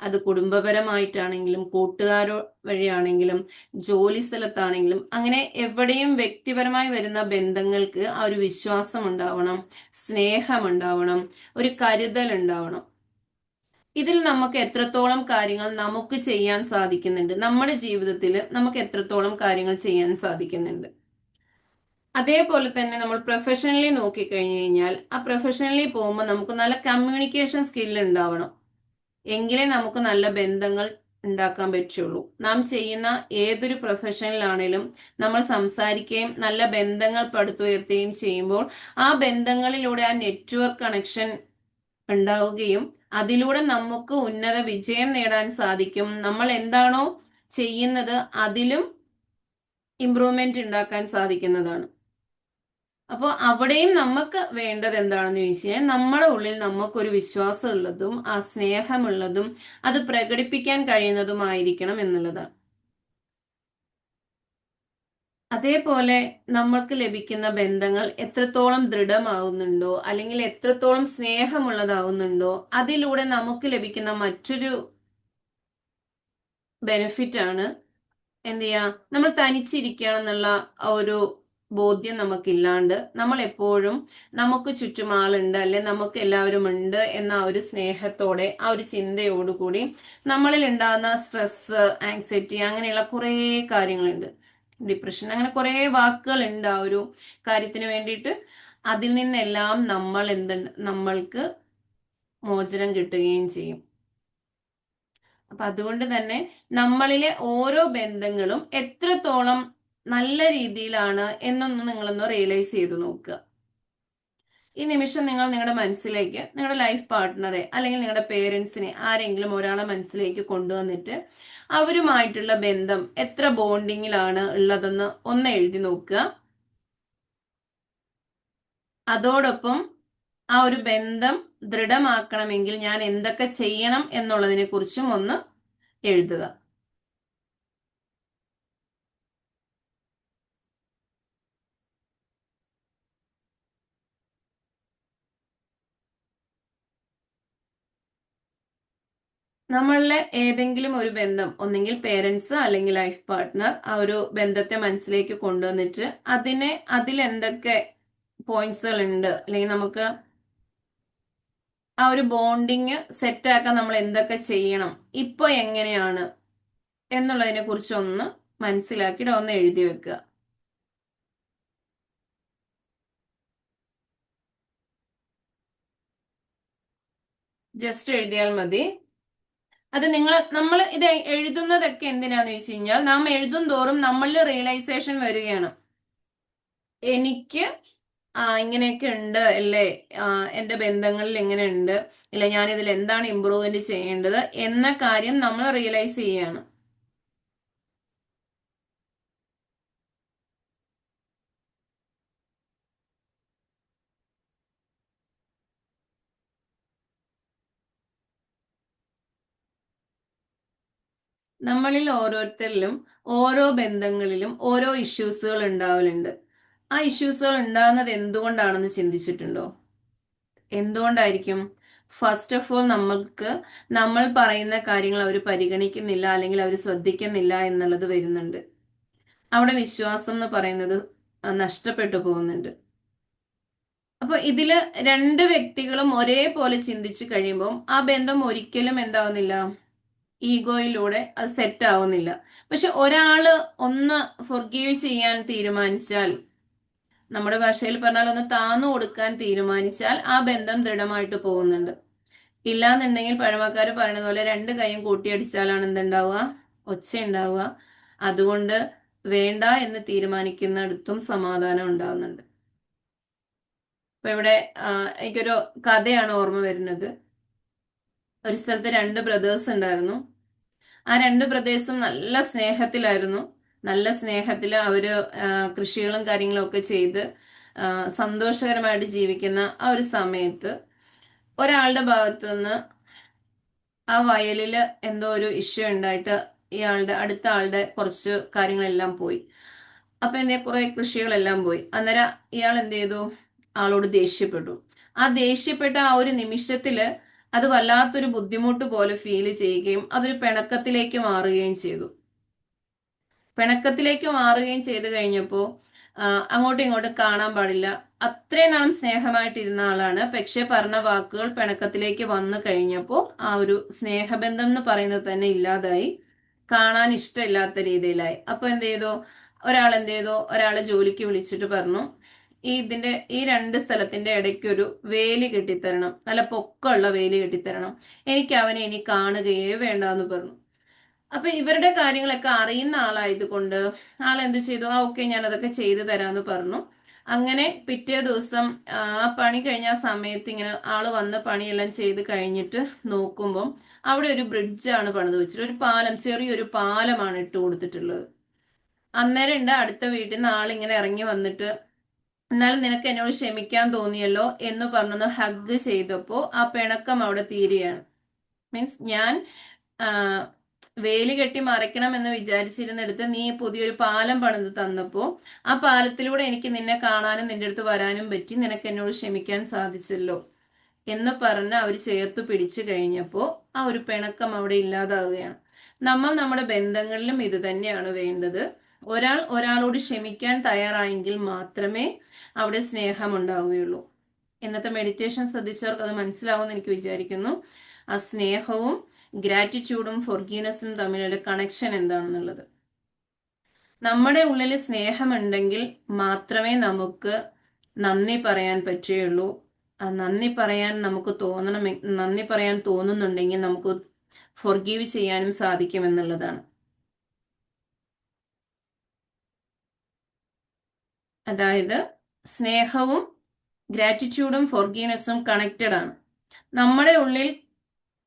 അത് കുടുംബപരമായിട്ടാണെങ്കിലും കൂട്ടുകാരോ വഴിയാണെങ്കിലും ജോലി സ്ഥലത്താണെങ്കിലും അങ്ങനെ എവിടെയും വ്യക്തിപരമായി വരുന്ന ബന്ധങ്ങൾക്ക് ആ ഒരു വിശ്വാസം ഉണ്ടാവണം, സ്നേഹം ഉണ്ടാവണം, ഒരു കരുതൽ ഉണ്ടാവണം. ഇതിൽ നമുക്ക് എത്രത്തോളം കാര്യങ്ങൾ നമുക്ക് ചെയ്യാൻ സാധിക്കുന്നുണ്ട്, നമ്മുടെ ജീവിതത്തിൽ നമുക്ക് എത്രത്തോളം കാര്യങ്ങൾ ചെയ്യാൻ സാധിക്കുന്നുണ്ട്. അതേപോലെ തന്നെ നമ്മൾ പ്രൊഫഷണലി നോക്കിക്കഴിഞ്ഞു കഴിഞ്ഞാൽ ആ പ്രൊഫഷണലി പോകുമ്പോൾ നമുക്ക് നല്ല കമ്മ്യൂണിക്കേഷൻ സ്കിൽ ഉണ്ടാവണം. എങ്കിലേ നമുക്ക് നല്ല ബന്ധങ്ങൾ ഉണ്ടാക്കാൻ പറ്റുള്ളൂ. നാം ചെയ്യുന്ന ഏതൊരു പ്രൊഫഷനിലാണേലും നമ്മൾ സംസാരിക്കുകയും നല്ല ബന്ധങ്ങൾ പടുത്തുയർത്തുകയും ചെയ്യുമ്പോൾ ആ ബന്ധങ്ങളിലൂടെ ആ നെറ്റ്വർക്ക് കണക്ഷൻ ഉണ്ടാവുകയും അതിലൂടെ നമുക്ക് ഉന്നത വിജയം നേടാൻ സാധിക്കും. നമ്മൾ എന്താണോ ചെയ്യുന്നത് അതിലും ഇംപ്രൂവ്മെന്റ് ഉണ്ടാക്കാൻ സാധിക്കുന്നതാണ്. അപ്പോൾ അവിടെയും നമുക്ക് വേണ്ടത് എന്താണെന്ന് ചോദിച്ചു കഴിഞ്ഞാൽ നമ്മുടെ ഉള്ളിൽ നമുക്കൊരു വിശ്വാസം ഉള്ളതും ആ സ്നേഹമുള്ളതും അത് പ്രകടിപ്പിക്കാൻ കഴിയുന്നതുമായിരിക്കണം എന്നുള്ളതാണ്. അതേപോലെ നമ്മൾക്ക് ലഭിക്കുന്ന ബന്ധങ്ങൾ എത്രത്തോളം ദൃഢമാവുന്നുണ്ടോ അല്ലെങ്കിൽ എത്രത്തോളം സ്നേഹമുള്ളതാവുന്നുണ്ടോ അതിലൂടെ നമുക്ക് ലഭിക്കുന്ന മറ്റൊരു ബെനിഫിറ്റ് ആണ് എന്ത് ചെയ്യാ, നമ്മൾ തനിച്ചിരിക്കുകയാണെന്നുള്ള ഒരു ബോധ്യം നമുക്കില്ലാണ്ട് നമ്മൾ എപ്പോഴും നമുക്ക് ചുറ്റും ആളുണ്ട് അല്ലെ നമുക്ക് എല്ലാവരും ഉണ്ട് എന്ന ആ ഒരു സ്നേഹത്തോടെ ആ ഒരു ചിന്തയോടുകൂടി നമ്മളിൽ ഉണ്ടാകുന്ന സ്ട്രെസ്, ആങ്സൈറ്റി അങ്ങനെയുള്ള കുറേ കാര്യങ്ങളുണ്ട്, ഡിപ്രഷൻ, അങ്ങനെ കുറേ വാക്കുകളുണ്ട് ആ ഒരു കാര്യത്തിന് വേണ്ടിയിട്ട്. അതിൽ നിന്നെല്ലാം നമ്മൾക്ക് മോചനം കിട്ടുകയും ചെയ്യും. അപ്പൊ അതുകൊണ്ട് തന്നെ നമ്മളിലെ ഓരോ ബന്ധങ്ങളും എത്രത്തോളം നല്ല രീതിയിലാണ് എന്നൊന്ന് നിങ്ങളൊന്ന് റിയലൈസ് ചെയ്ത് നോക്കുക. ഈ നിമിഷം നിങ്ങൾ നിങ്ങളുടെ മനസ്സിലേക്ക് നിങ്ങളുടെ ലൈഫ് പാർട്ട്ണറെ അല്ലെങ്കിൽ നിങ്ങളുടെ പേരൻസിനെ ആരെങ്കിലും ഒരാളെ മനസ്സിലേക്ക് കൊണ്ടുവന്നിട്ട് അവരുമായിട്ടുള്ള ബന്ധം എത്ര ബോണ്ടിങ്ങിലാണ് ഉള്ളതെന്ന് ഒന്ന് എഴുതി നോക്കുക. അതോടൊപ്പം ആ ഒരു ബന്ധം ദൃഢമാക്കണമെങ്കിൽ ഞാൻ എന്തൊക്കെ ചെയ്യണം എന്നുള്ളതിനെ കുറിച്ചും ഒന്ന് എഴുതുക. നമ്മളിലെ ഏതെങ്കിലും ഒരു ബന്ധം, ഒന്നെങ്കിൽ പേരൻസ് അല്ലെങ്കിൽ ലൈഫ് പാർട്ട്ണർ, ആ ഒരു ബന്ധത്തെ മനസ്സിലേക്ക് കൊണ്ടുവന്നിട്ട് അതിലെന്തൊക്കെ പോയിന്റ്സുകൾ ഉണ്ട് അല്ലെങ്കിൽ നമുക്ക് ആ ഒരു ബോണ്ടിങ് സെറ്റ് ആക്കാൻ നമ്മൾ എന്തൊക്കെ ചെയ്യണം, ഇപ്പൊ എങ്ങനെയാണ് എന്നുള്ളതിനെ കുറിച്ച് ഒന്ന് മനസ്സിലാക്കിയിട്ട് ഒന്ന് എഴുതി വെക്കുക. ജസ്റ്റ് എഴുതിയാൽ മതി. അത് നമ്മൾ ഇത് എഴുതുന്നതൊക്കെ എന്തിനാന്ന് വെച്ച് കഴിഞ്ഞാൽ നാം എഴുതും തോറും നമ്മളിൽ റിയലൈസേഷൻ വരികയാണ്. എനിക്ക് ഇങ്ങനെയൊക്കെ ഉണ്ട് അല്ലേ, എൻ്റെ ബന്ധങ്ങളിൽ എങ്ങനെ ഉണ്ട്, ഇല്ല ഞാൻ ഇതിൽ എന്താണ് ഇമ്പ്രൂവ്മെന്റ് ചെയ്യേണ്ടത് എന്ന കാര്യം നമ്മൾ റിയലൈസ് ചെയ്യാണ്. നമ്മളിൽ ഓരോരുത്തരിലും ഓരോ ബന്ധങ്ങളിലും ഓരോ ഇഷ്യൂസുകൾ ഉണ്ടാവലുണ്ട്. ആ ഇഷ്യൂസുകൾ ഉണ്ടാകുന്നത് എന്തുകൊണ്ടാണെന്ന് ചിന്തിച്ചിട്ടുണ്ടോ? എന്തുകൊണ്ടായിരിക്കും? ഫസ്റ്റ് ഓഫ് ഓൾ നമ്മൾ പറയുന്ന കാര്യങ്ങൾ അവർ പരിഗണിക്കുന്നില്ല, അല്ലെങ്കിൽ അവർ ശ്രദ്ധിക്കുന്നില്ല എന്നുള്ളത് വരുന്നുണ്ട്. അവിടെ വിശ്വാസം എന്ന് പറയുന്നത് നഷ്ടപ്പെട്ടു പോകുന്നുണ്ട്. അപ്പൊ ഇതില് രണ്ട് വ്യക്തികളും ഒരേപോലെ ചിന്തിച്ചു കഴിയുമ്പോൾ ആ ബന്ധം ഒരിക്കലും എന്താവുന്നില്ല, ഈഗോയിലൂടെ അത് സെറ്റ് ആവുന്നില്ല. പക്ഷെ ഒരാള് ഒന്ന് ഫൊർഗീവ് ചെയ്യാൻ തീരുമാനിച്ചാൽ, നമ്മുടെ ഭാഷയിൽ പറഞ്ഞാൽ ഒന്ന് താന്നു കൊടുക്കാൻ തീരുമാനിച്ചാൽ ആ ബന്ധം ദൃഢമായിട്ട് പോകുന്നുണ്ട്. ഇല്ലാന്നുണ്ടെങ്കിൽ പഴമക്കാര് പറയുന്നത് പോലെ രണ്ട് കൈയും കൂട്ടിയടിച്ചാലാണ് എന്തുണ്ടാവുക, ഒച്ച ഉണ്ടാവുക. അതുകൊണ്ട് വേണ്ട എന്ന് തീരുമാനിക്കുന്നിടത്തും സമാധാനം ഉണ്ടാവുന്നുണ്ട്. ഇപ്പൊ ഇവിടെ എനിക്കൊരു കഥയാണ് ഓർമ്മ വരുന്നത്. ഒരു സ്ഥലത്ത് രണ്ട് ബ്രദേഴ്സ് ഉണ്ടായിരുന്നു. ആ രണ്ട് ബ്രദേഴ്സും നല്ല സ്നേഹത്തിലായിരുന്നു. നല്ല സ്നേഹത്തില് അവര് കൃഷികളും കാര്യങ്ങളും ഒക്കെ ചെയ്ത് സന്തോഷകരമായിട്ട് ജീവിക്കുന്ന ആ ഒരു സമയത്ത് ഒരാളുടെ ഭാഗത്ത് നിന്ന് ആ വയലില് എന്തോ ഒരു ഇഷ്യൂ ഉണ്ടായിട്ട് അടുത്ത ആളുടെ കുറച്ച് കാര്യങ്ങളെല്ലാം പോയി. അപ്പൊ എന്താ, കുറെ കൃഷികളെല്ലാം പോയി. അന്നേരം ഇയാൾ എന്ത് ചെയ്തു, ആളോട് ദേഷ്യപ്പെട്ടു. ആ ദേഷ്യപ്പെട്ട ആ ഒരു നിമിഷത്തില് അത് വല്ലാത്തൊരു ബുദ്ധിമുട്ട് പോലെ ഫീൽ ചെയ്യുകയും അതൊരു പിണക്കത്തിലേക്ക് മാറുകയും ചെയ്തു. പിണക്കത്തിലേക്ക് മാറുകയും ചെയ്തു കഴിഞ്ഞപ്പോൾ അങ്ങോട്ടും ഇങ്ങോട്ടും കാണാൻ പാടില്ല. അത്രയും നാളും സ്നേഹമായിട്ടിരുന്ന ആളാണ്. പക്ഷെ പറഞ്ഞ വാക്കുകൾ പിണക്കത്തിലേക്ക് വന്നു കഴിഞ്ഞപ്പോൾ ആ ഒരു സ്നേഹബന്ധം എന്ന് പറയുന്നത് തന്നെ ഇല്ലാതായി, കാണാൻ ഇഷ്ടമില്ലാത്ത രീതിയിലായി. അപ്പൊ എന്ത് ചെയ്തു, എന്ത് ചെയ്തു, ഒരാളെ ജോലിക്ക് വിളിച്ചിട്ട് പറഞ്ഞു, ഈ രണ്ട് സ്ഥലത്തിന്റെ ഇടയ്ക്ക് ഒരു വേലി കെട്ടിത്തരണം, നല്ല പൊക്കമുള്ള വേലി കെട്ടിത്തരണം, എനിക്ക് അവനെ ഇനി കാണുകയേ വേണ്ട എന്ന് പറഞ്ഞു. അപ്പൊ ഇവരുടെ കാര്യങ്ങളൊക്കെ അറിയുന്ന ആളായതുകൊണ്ട് ആൾ എന്ത് ചെയ്തു, ഓക്കെ ഞാൻ അതൊക്കെ ചെയ്തു തരാന്ന് പറഞ്ഞു. അങ്ങനെ പിറ്റേ ദിവസം ആ പണി കഴിഞ്ഞ ആ സമയത്ത് ഇങ്ങനെ ആള് വന്ന് പണിയെല്ലാം ചെയ്ത് കഴിഞ്ഞിട്ട് നോക്കുമ്പോൾ അവിടെ ഒരു ബ്രിഡ്ജാണ് പണിത് വെച്ചിട്ട്, ഒരു പാലം, ചെറിയൊരു പാലമാണ് ഇട്ട് കൊടുത്തിട്ടുള്ളത്. അന്നേരം ഉണ്ട് അടുത്ത വീട്ടിൽ നിന്ന് ആളിങ്ങനെ ഇറങ്ങി വന്നിട്ട്, എന്നാലും നിനക്ക് എന്നോട് ക്ഷമിക്കാൻ തോന്നിയല്ലോ എന്ന് പറഞ്ഞൊന്ന് ഹഗ് ചെയ്തപ്പോ ആ പിണക്കം അവിടെ തീരുകയാണ്. മീൻസ് ഞാൻ വേലി കെട്ടി മറയ്ക്കണം എന്ന് വിചാരിച്ചിരുന്നെടുത്ത് നീ പുതിയൊരു പാലം പണിത് തന്നപ്പോ ആ പാലത്തിലൂടെ എനിക്ക് നിന്നെ കാണാനും നിന്റെ അടുത്ത് വരാനും പറ്റി, നിനക്ക് എന്നോട് ക്ഷമിക്കാൻ സാധിച്ചല്ലോ എന്ന് പറഞ്ഞ് അവർ ചേർത്ത് പിടിച്ചു കഴിഞ്ഞപ്പോ ആ ഒരു പിണക്കം അവിടെ ഇല്ലാതാവുകയാണ്. നമ്മൾ നമ്മുടെ ബന്ധങ്ങളിലും ഇത് തന്നെയാണ് വേണ്ടത്. ഒരാളോട് ക്ഷമിക്കാൻ തയ്യാറായെങ്കിൽ മാത്രമേ അവിടെ സ്നേഹം ഉണ്ടാവുകയുള്ളൂ. ഇന്നത്തെ മെഡിറ്റേഷൻ ശ്രദ്ധിച്ചവർക്ക് അത് മനസ്സിലാവുമെന്ന് എനിക്ക് വിചാരിക്കുന്നു. ആ സ്നേഹവും ഗ്രാറ്റിറ്റ്യൂഡും ഫൊർഗീവ്നെസ്സും തമ്മിലുള്ള കണക്ഷൻ എന്താണെന്നുള്ളത്. നമ്മുടെ ഉള്ളിൽ സ്നേഹമുണ്ടെങ്കിൽ മാത്രമേ നമുക്ക് നന്ദി പറയാൻ പറ്റുകയുള്ളൂ. നന്ദി പറയാൻ നന്ദി പറയാൻ തോന്നുന്നുണ്ടെങ്കിൽ നമുക്ക് ഫൊർഗീവ് ചെയ്യാനും സാധിക്കുമെന്നുള്ളതാണ്. അതായത് സ്നേഹവും ഗ്രാറ്റിറ്റ്യൂഡും ഫൊർഗീവ്നെസ്സും കണക്റ്റഡ് ആണ്. നമ്മുടെ ഉള്ളിൽ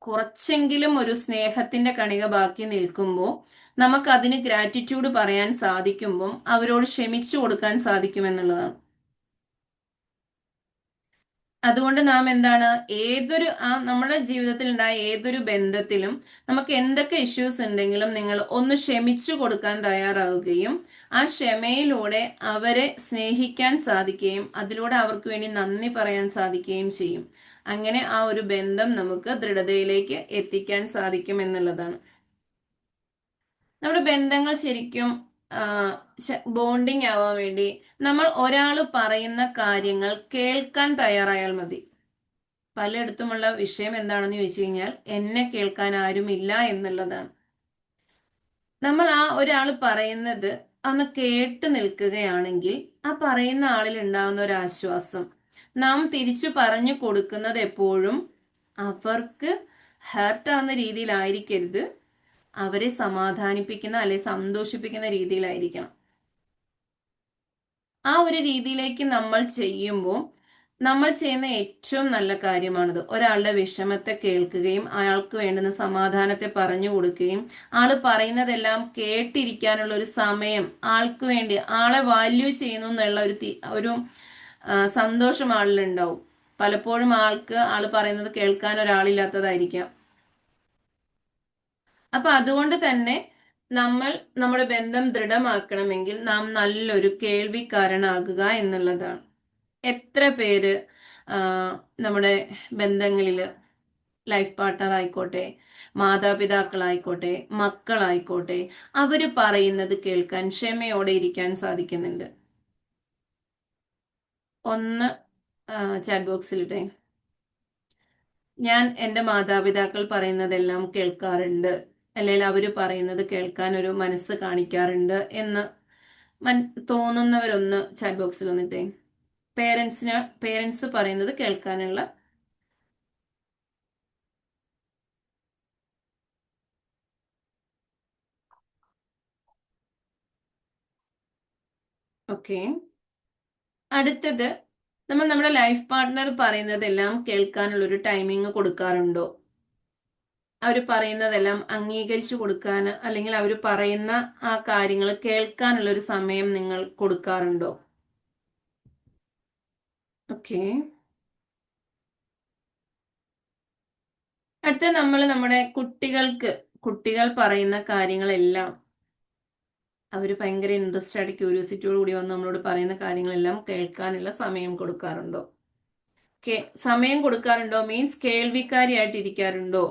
കുറച്ചെങ്കിലും ഒരു സ്നേഹത്തിന്റെ കണിക ബാക്കി നിൽക്കുമ്പോൾ നമുക്ക് അതിന് ഗ്രാറ്റിറ്റ്യൂഡ് പറയാൻ സാധിക്കുമ്പോൾ അവരോട് ക്ഷമിച്ചു കൊടുക്കാൻ സാധിക്കുമെന്നുള്ളതാണ്. അതുകൊണ്ട് നാം എന്താണ്, നമ്മുടെ ജീവിതത്തിൽ ഉണ്ടായ ഏതൊരു ബന്ധത്തിലും നമുക്ക് എന്തൊക്കെ ഇഷ്യൂസ് ഉണ്ടെങ്കിലും നിങ്ങൾ ഒന്ന് ക്ഷമിച്ചു കൊടുക്കാൻ തയ്യാറാവുകയും ആ ക്ഷമയിലൂടെ അവരെ സ്നേഹിക്കാൻ സാധിക്കുകയും അതിലൂടെ അവർക്ക് വേണ്ടി നന്ദി പറയാൻ സാധിക്കുകയും ചെയ്യും. അങ്ങനെ ആ ഒരു ബന്ധം നമുക്ക് ദൃഢതയിലേക്ക് എത്തിക്കാൻ സാധിക്കും എന്നുള്ളതാണ്. നമ്മുടെ ബന്ധങ്ങൾ ശരിക്കും ബോണ്ടിങ് ആവാൻ വേണ്ടി നമ്മൾ ഒരാൾ പറയുന്ന കാര്യങ്ങൾ കേൾക്കാൻ തയ്യാറായാൽ മതി. പലയിടത്തുമുള്ള വിഷയം എന്താണെന്ന് ചോദിച്ചു കഴിഞ്ഞാൽ എന്നെ കേൾക്കാൻ ആരുമില്ല എന്നുള്ളതാണ്. നമ്മൾ ആ ഒരാൾ പറയുന്നത് ഒന്ന് കേട്ട് നിൽക്കുകയാണെങ്കിൽ ആ പറയുന്ന ആളിൽ ഉണ്ടാകുന്ന ഒരു ആശ്വാസം നാം തിരിച്ചു പറഞ്ഞു കൊടുക്കുന്നത് എപ്പോഴും അവർക്ക് ഹേർട്ടാവുന്ന രീതിയിലായിരിക്കരുത്, അവരെ സമാധാനിപ്പിക്കുന്ന അല്ലെ സന്തോഷിപ്പിക്കുന്ന രീതിയിലായിരിക്കണം. ആ ഒരു രീതിയിലേക്ക് നമ്മൾ ചെയ്യുമ്പോൾ നമ്മൾ ചെയ്യുന്ന ഏറ്റവും നല്ല കാര്യമാണിത്. ഒരാളുടെ വിഷമത്തെ കേൾക്കുകയും അയാൾക്ക് വേണ്ടുന്ന സമാധാനത്തെ പറഞ്ഞു കൊടുക്കുകയും ആള് പറയുന്നതെല്ലാം കേട്ടിരിക്കാനുള്ള ഒരു സമയം, ആൾക്ക് വേണ്ടി ആളെ വാല്യൂ ചെയ്യുന്നു എന്നുള്ള ഒരു സന്തോഷം ആളിലുണ്ടാവും. പലപ്പോഴും ആള് പറയുന്നത് കേൾക്കാൻ ഒരാളില്ലാത്തതായിരിക്കാം. അപ്പൊ അതുകൊണ്ട് തന്നെ നമ്മൾ നമ്മുടെ ബന്ധം ദൃഢമാക്കണമെങ്കിൽ നാം നല്ലൊരു കേൾവിക്കാരനാകുക എന്നുള്ളതാണ്. എത്ര പേര് നമ്മുടെ ബന്ധങ്ങളിൽ, ലൈഫ് പാർട്ട്ണർ ആയിക്കോട്ടെ, മാതാപിതാക്കളായിക്കോട്ടെ, മക്കളായിക്കോട്ടെ, അവര് പറയുന്നത് കേൾക്കാൻ ക്ഷമയോടെ ഇരിക്കാൻ സാധിക്കുന്നുണ്ട്? ഒന്ന് ചാറ്റ് ബോക്സിലിട്ടെ. ഞാൻ എൻ്റെ മാതാപിതാക്കൾ പറയുന്നതെല്ലാം കേൾക്കാറുണ്ട്, അല്ലെങ്കിൽ അവര് പറയുന്നത് കേൾക്കാൻ ഒരു മനസ്സ് കാണിക്കാറുണ്ട് എന്ന് തോന്നുന്നവരൊന്ന് ചാറ്റ് ബോക്സിൽ വന്നിട്ടേ. പേരൻസ് പറയുന്നത് കേൾക്കാനുള്ള. ഓക്കെ. അടുത്തത്, നമ്മൾ നമ്മുടെ ലൈഫ് പാർട്ട്ണർ പറയുന്നതെല്ലാം കേൾക്കാനുള്ള ഒരു ടൈമിങ് കൊടുക്കാറുണ്ടോ? അവർ പറയുന്നതെല്ലാം അംഗീകരിച്ചു കൊടുക്കാൻ, അല്ലെങ്കിൽ അവർ പറയുന്ന ആ കാര്യങ്ങൾ കേൾക്കാനുള്ള ഒരു സമയം നിങ്ങൾ കൊടുക്കാറുണ്ടോ? ഓക്കെ. അടുത്ത, നമ്മൾ നമ്മുടെ കുട്ടികൾ പറയുന്ന കാര്യങ്ങളെല്ലാം അവർ ഭയങ്കര ഇൻട്രസ്റ്റ് ആയിട്ട് ക്യൂരിയോസിറ്റിയോട് കൂടി വന്ന് നമ്മളോട് പറയുന്ന കാര്യങ്ങളെല്ലാം കേൾക്കാനുള്ള സമയം കൊടുക്കാറുണ്ടോ? സമയം കൊടുക്കാറുണ്ടോ മീൻസ് കേൾവിക്കാരിയായിട്ട് ഇരിക്കാറുണ്ടോ?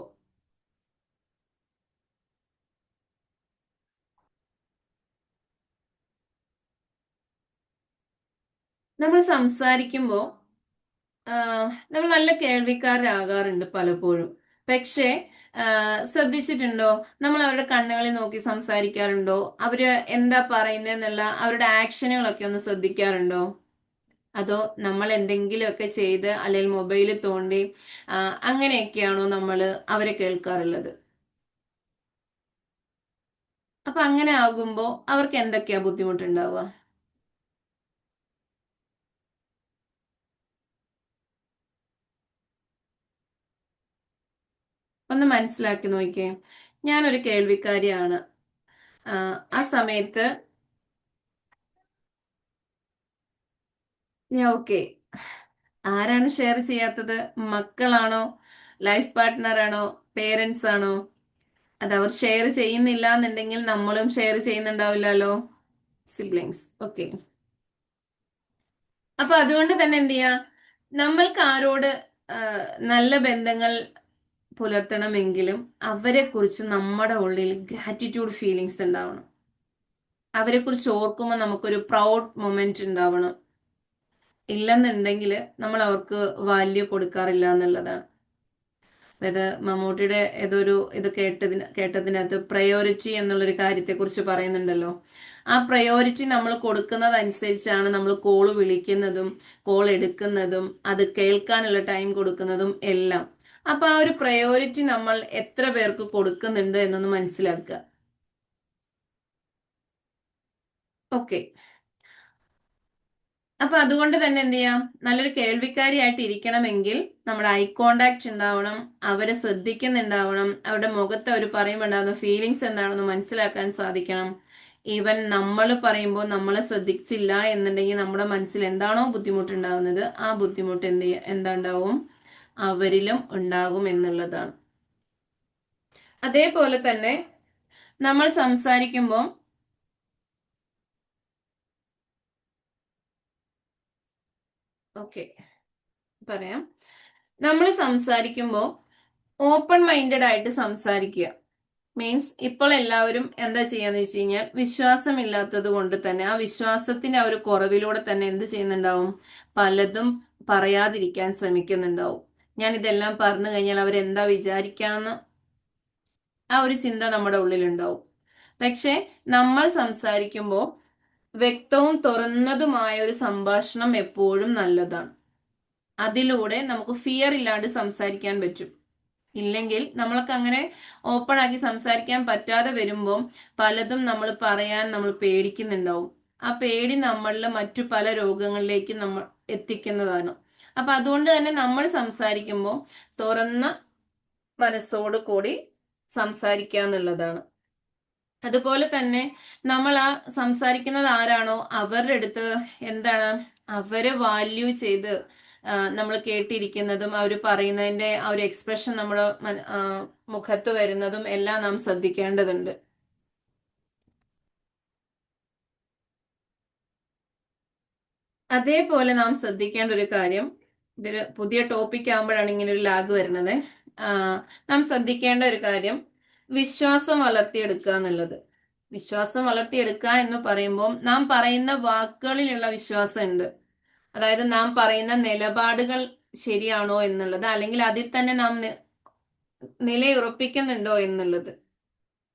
നമ്മൾ സംസാരിക്കുമ്പോൾ നമ്മൾ നല്ല കേൾവിക്കാരാകാറുണ്ട് പലപ്പോഴും. പക്ഷേ ശ്രദ്ധിച്ചിട്ടുണ്ടോ, നമ്മൾ അവരുടെ കണ്ണുകളിൽ നോക്കി സംസാരിക്കാറുണ്ടോ? അവര് എന്താ പറയുന്നതെന്നുള്ള അവരുടെ ആക്ഷനുകളൊക്കെ ഒന്ന് ശ്രദ്ധിക്കാറുണ്ടോ? അതോ നമ്മൾ എന്തെങ്കിലുമൊക്കെ ചെയ്ത് അല്ലെങ്കിൽ മൊബൈലിൽ തോണ്ടി അങ്ങനെയൊക്കെയാണോ നമ്മൾ അവരെ കേൾക്കാറുള്ളത്? അപ്പൊ അങ്ങനെ ആകുമ്പോ അവർക്ക് എന്തൊക്കെയാ ബുദ്ധിമുട്ടുണ്ടാവുക? ഒന്ന് മനസ്സിലാക്കി നോക്കിയേ. ഞാനൊരു കേൾവിക്കാരിയാണ്. ആ സമയത്ത് ഓക്കെ, ആരാണ് ഷെയർ ചെയ്യാത്തത്? മക്കളാണോ, ലൈഫ് പാർട്ട്ണർ ആണോ, പേരൻസ് ആണോ? അത് അവർ ഷെയർ ചെയ്യുന്നില്ല എന്നുണ്ടെങ്കിൽ നമ്മളും ഷെയർ ചെയ്യുന്നുണ്ടാവില്ലല്ലോ. സിബ്ലിങ്സ്. ഓക്കെ. അപ്പൊ അതുകൊണ്ട് തന്നെ എന്ത് ചെയ്യാ, നമ്മൾക്ക് ആരോട് നല്ല ബന്ധങ്ങൾ പുലർത്തണമെങ്കിലും അവരെ കുറിച്ച് നമ്മുടെ ഉള്ളിൽ ഗ്രാറ്റിറ്റ്യൂഡ് ഫീലിങ്സ് ഉണ്ടാവണം. അവരെ കുറിച്ച് ഓർക്കുമ്പോൾ നമുക്കൊരു പ്രൗഡ് മൊമെന്റ് ഉണ്ടാവണം. ഇല്ലെന്നുണ്ടെങ്കിൽ നമ്മൾ അവർക്ക് വാല്യൂ കൊടുക്കാറില്ല എന്നുള്ളതാണ്. അതായത് മമ്മൂട്ടിയുടെ ഏതൊരു ഇത് കേട്ടതിനകത്ത് പ്രയോറിറ്റി എന്നുള്ളൊരു കാര്യത്തെ കുറിച്ച് പറയുന്നുണ്ടല്ലോ. ആ പ്രയോറിറ്റി നമ്മൾ കൊടുക്കുന്നതനുസരിച്ചാണ് നമ്മൾ കോള് വിളിക്കുന്നതും കോൾ എടുക്കുന്നതും അത് കേൾക്കാനുള്ള ടൈം കൊടുക്കുന്നതും എല്ലാം. അപ്പൊ ആ ഒരു പ്രയോറിറ്റി നമ്മൾ എത്ര പേർക്ക് കൊടുക്കുന്നുണ്ട് എന്നൊന്ന് മനസ്സിലാക്കുക. ഓക്കെ. അപ്പൊ അതുകൊണ്ട് തന്നെ എന്ത് ചെയ്യാം, നല്ലൊരു കേൾവിക്കാരിയായിട്ട് ഇരിക്കണമെങ്കിൽ നമ്മുടെ ഐ കോണ്ടാക്ട് ഉണ്ടാവണം, അവരെ ശ്രദ്ധിക്കുന്നുണ്ടാവണം, അവരുടെ മുഖത്ത് അവർ പറയുമ്പോൾ ഉണ്ടാകുന്ന ഫീലിങ്സ് എന്താണെന്ന് മനസ്സിലാക്കാൻ സാധിക്കണം. ഈവൻ നമ്മൾ പറയുമ്പോൾ നമ്മളെ ശ്രദ്ധിച്ചില്ല എന്നുണ്ടെങ്കിൽ നമ്മുടെ മനസ്സിൽ എന്താണോ ബുദ്ധിമുട്ടുണ്ടാകുന്നത് ആ ബുദ്ധിമുട്ട് എന്താ ഉണ്ടാവും, അവരിലും ഉണ്ടാകും എന്നുള്ളതാണ്. അതേപോലെ തന്നെ നമ്മൾ സംസാരിക്കുമ്പോൾ ഓക്കെ പറയാം, നമ്മൾ സംസാരിക്കുമ്പോൾ ഓപ്പൺ മൈൻഡഡ് ആയിട്ട് സംസാരിക്കുക. മീൻസ് ഇപ്പോൾ എല്ലാവരും എന്താ ചെയ്യാന്ന് വെച്ച് കഴിഞ്ഞാൽ വിശ്വാസമില്ലാത്തത് കൊണ്ട് തന്നെ ആ വിശ്വാസത്തിന്റെ ആ ഒരു കുറവിലൂടെ തന്നെ എന്ത് ചെയ്യുന്നുണ്ടാവും, പലതും പറയാതിരിക്കാൻ ശ്രമിക്കുന്നുണ്ടാവും. ഞാൻ ഇതെല്ലാം പറഞ്ഞു കഴിഞ്ഞാൽ അവരെന്താ വിചാരിക്കാന്ന് ആ ഒരു ചിന്ത നമ്മുടെ ഉള്ളിലുണ്ടാവും. പക്ഷെ നമ്മൾ സംസാരിക്കുമ്പോൾ വ്യക്തവും തുറന്നതുമായ ഒരു സംഭാഷണം എപ്പോഴും നല്ലതാണ്. അതിലൂടെ നമുക്ക് ഫിയർ ഇല്ലാണ്ട് സംസാരിക്കാൻ പറ്റും. ഇല്ലെങ്കിൽ നമ്മൾക്ക് അങ്ങനെ ഓപ്പൺ ആക്കി സംസാരിക്കാൻ പറ്റാതെ വരുമ്പോൾ പലതും നമ്മൾ പറയാൻ നമ്മൾ പേടിക്കുന്നുണ്ടാവും. ആ പേടി നമ്മളിൽ മറ്റു പല രോഗങ്ങളിലേക്ക് നമ്മൾ എത്തിക്കുന്നതാണ്. അപ്പൊ അതുകൊണ്ട് തന്നെ നമ്മൾ സംസാരിക്കുമ്പോൾ തുറന്ന മനസ്സോട് കൂടി സംസാരിക്കുക എന്നുള്ളതാണ്. അതുപോലെ തന്നെ നമ്മൾ ആ സംസാരിക്കുന്നത് ആരാണോ അവരുടെ അടുത്ത് എന്താണ്, അവരെ വാല്യൂ ചെയ്ത് നമ്മൾ കേട്ടിരിക്കുന്നതും അവർ പറയുന്നതിന്റെ ആ ഒരു എക്സ്പ്രഷൻ നമ്മുടെ മുഖത്ത് വരുന്നതും എല്ലാം നാം ശ്രദ്ധിക്കേണ്ടതുണ്ട്. അതേപോലെ നാം ശ്രദ്ധിക്കേണ്ട ഒരു കാര്യം, ഇതൊരു പുതിയ ടോപ്പിക് ആകുമ്പോഴാണ് ഇങ്ങനെ ഒരു ലാഗ് വരുന്നത്. നാം ശ്രദ്ധിക്കേണ്ട ഒരു കാര്യം വിശ്വാസം വളർത്തിയെടുക്കുക എന്നുള്ളത്. വിശ്വാസം വളർത്തിയെടുക്കുക എന്ന് പറയുമ്പോൾ നാം പറയുന്ന വാക്കുകളിലുള്ള വിശ്വാസം ഉണ്ട്. അതായത് നാം പറയുന്ന നിലപാടുകൾ ശരിയാണോ എന്നുള്ളത്, അല്ലെങ്കിൽ അതിൽ തന്നെ നാം നിലയുറപ്പിക്കുന്നുണ്ടോ എന്നുള്ളത്.